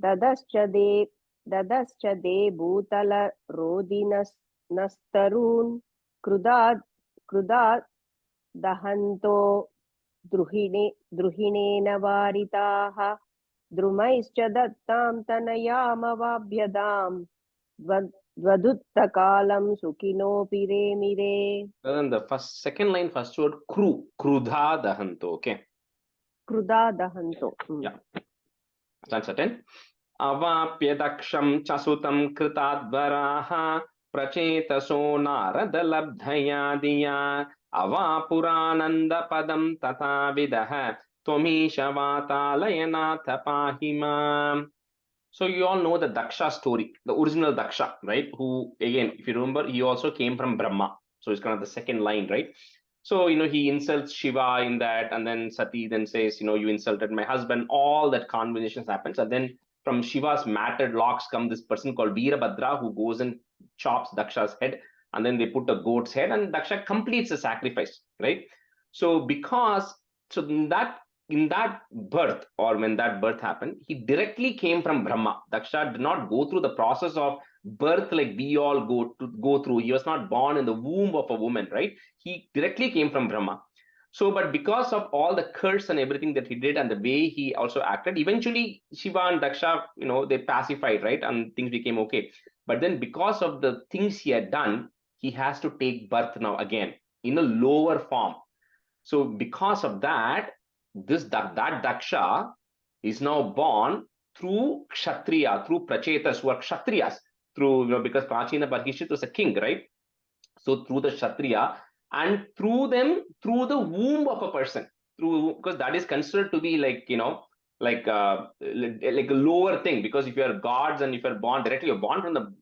[SPEAKER 8] ददश्च दे भूतलरोधिनस्तरून् क्रुधा दहन्तो द्रुहिणेन वारिताः द्रुमैश्च दत्तां तनयामवाप्यतां त्वदुत्तकालं सुखिनोभिरेमिरे.
[SPEAKER 1] Then the second line, first word, krudha dahanto. Okay.
[SPEAKER 8] Kruda dahanto.
[SPEAKER 1] Yeah. Stanza 10. Avapya daksham chasutam kritadvaraha prachetaso naradalabdhaya diya avapurananda padam tata vidaha tvamisha vatalayanatha pahima. So you all know the Daksha story, the original Daksha, right? Who, again, if you remember, he also came from Brahma. So it's kind of the second line, right? So, he insults Shiva in that, and then Sati then says, you insulted my husband. All that conversations happens. And then from Shiva's matted locks come this person called Veerabhadra, who goes and chops Daksha's head. And then they put a goat's head, and Daksha completes the sacrifice, right? So in that birth, or when that birth happened, he directly came from Brahma. Daksha did not go through the process of birth like we all go through. He was not born in the womb of a woman, right? He directly came from Brahma. So, but because of all the curse and everything that he did and the way he also acted, eventually Shiva and Daksha, they pacified, right? And things became okay. But then because of the things he had done, he has to take birth now again in a lower form. So because of that, that Daksha is now born through Kshatriya, through Prachetas, who are Kshatriyas, because Prachina Barhishit was a king, right? So through the Kshatriya, and through them, through the womb of a person, because that is considered to be like a lower thing, because if you are gods and if you are born directly, you're born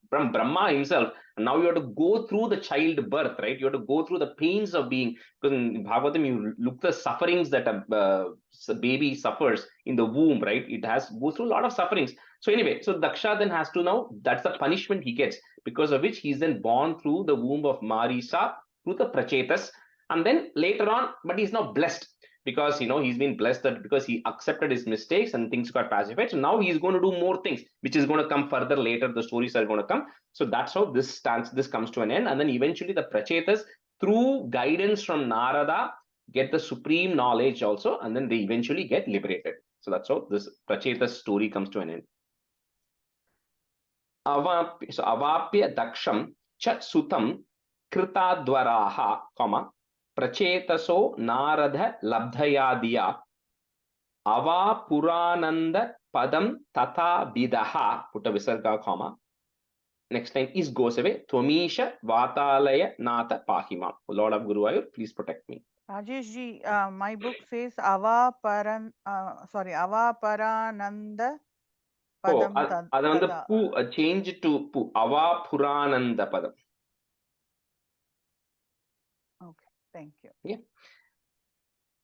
[SPEAKER 1] from Brahma himself, and now you have to go through the childbirth, right? You have to go through the pains of being, because in Bhagavatam you look the sufferings that a baby suffers in the womb, right? It has go through a lot of sufferings. So anyway, so Daksha then has to now, that's the punishment he gets, because of which he's then born through the womb of Marisa, through the Prachetas. And then later on, but he's now blessed because he's been blessed that because he accepted his mistakes and things got pacified. So now he's going to do more things, which is going to come further later. The stories are going to come. So that's how this comes to an end. And then eventually the Prachetas, through guidance from Narada, get the supreme knowledge also, and then they eventually get liberated. So that's how this Prachetas story comes to an end. Avapya daksham cha sutam kritadvaraha, prachetaso narada labdhayadiya ava purananda padam tata vidaha, put a visarga comma. Next line is goes away. Tvamisha vatalaya nata pahima. Lord of Guruvayur, please protect me.
[SPEAKER 7] Rajesh ji, my book says Avaparananda Padam
[SPEAKER 1] Tada. Change to pu. Ava Purananda Padam.
[SPEAKER 7] Okay, thank you.
[SPEAKER 1] Yeah.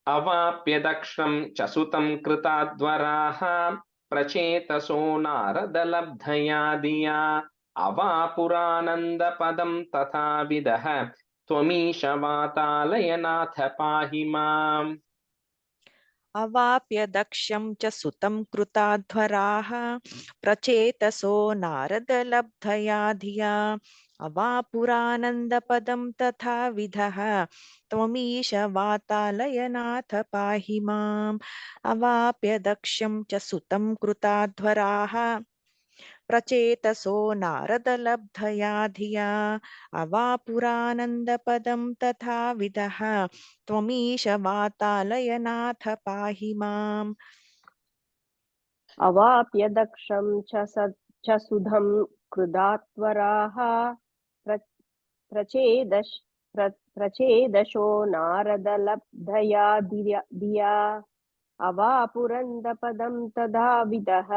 [SPEAKER 1] Avapyadaksham chasutam kritadvaraha prachetaso naradalabdhayadiya ava purananda padam tatha vidaha tvamisha vatalaya pahimam.
[SPEAKER 3] Avapya daksham cha sutam krutadvaraha prachetaso naradalabdhaya dhiya avapurananda padam tatha vidaha tvamisha vatalaya pahimam. Avapya daksham cha sutam krutadvaraha prachetaso naradalabdhaya dhiya avapuranandapadam tatha vidaha tvamisha vatalaya pahimam.
[SPEAKER 8] अवाप्यदक्षं च सुधं कृदात्वराः प्रचेदशो नारदलब्धया धिया अवापुरन्दपदं तदा विदः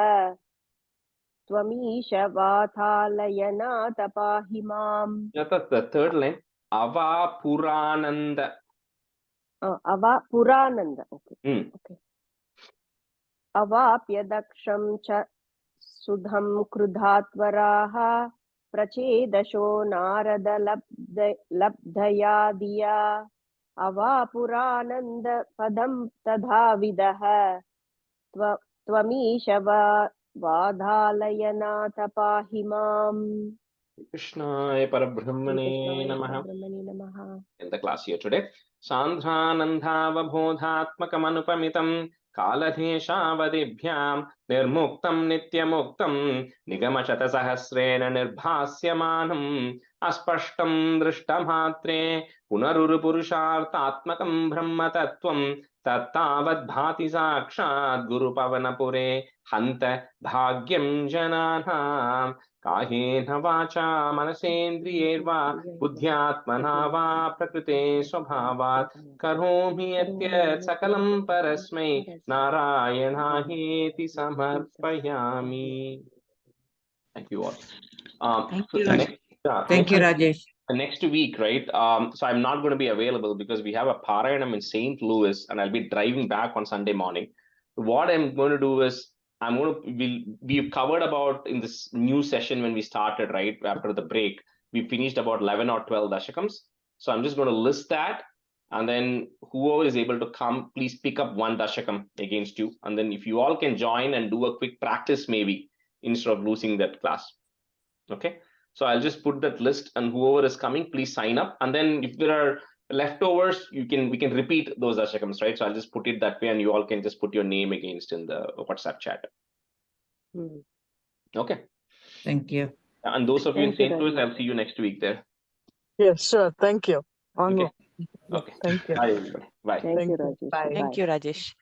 [SPEAKER 8] त्वमीश वातालयनाथ पाहि माम्.
[SPEAKER 1] That's the third line. Ava Purananda.
[SPEAKER 8] Purananda. Okay. Okay. अवाप्यदक्षं च सुधं क्रुधात्वराः प्रचेदशो नारदलब्धया धिया अवापुरानन्दपदं तथा विदः त्वमीश वाधालयनाथ पाहि माम्.
[SPEAKER 1] Krishnaya Parabrahmane Namaha. In the class here today, Sandhanandhavabodhatmakam anupamitam kaladeshavadibhyam nirmuktam nityamuktam nigamashata sahasrena nirbhasyamanam aspashtam drishtamatre punarurupurushartatmakam brahmatattvam tattavad bhati sakshat guru pavanapure hanta bhagyam jananam काहेन वाचा मनसेन्द्रियैर्वा बुद्ध्यात्मना वा प्रकृते स्वभावात् करोमि यद्यत् सकलं परस्मै नारायणायेति समर्पयामि. Thank you all.
[SPEAKER 2] Thank you, Rajesh.
[SPEAKER 1] Next week, right? So I'm not going to be available because we have a Parayanam in St. Louis and I'll be driving back on Sunday morning. What I'm going to do is we've covered about in this new session when we started, right? After the break, we finished about 11 or 12 Dasakams. So I'm just going to list that. And then whoever is able to come, please pick up one Dasakam against you. And then if you all can join and do a quick practice, maybe instead of losing that class. Okay. So I'll just put that list and whoever is coming, please sign up. And then if there are leftovers, we can repeat those Dasakams, right? So I'll just put it that way and you all can just put your name against in the WhatsApp chat. Okay.
[SPEAKER 2] Thank you.
[SPEAKER 1] And those of you in St. Louis, I'll see you next week there.
[SPEAKER 9] Yes, sure. Thank you.
[SPEAKER 1] Okay. Okay.
[SPEAKER 9] Thank you.
[SPEAKER 1] Bye, everybody. Bye.
[SPEAKER 8] Thank you, Rajesh.
[SPEAKER 9] Bye.
[SPEAKER 3] Thank you, Rajesh.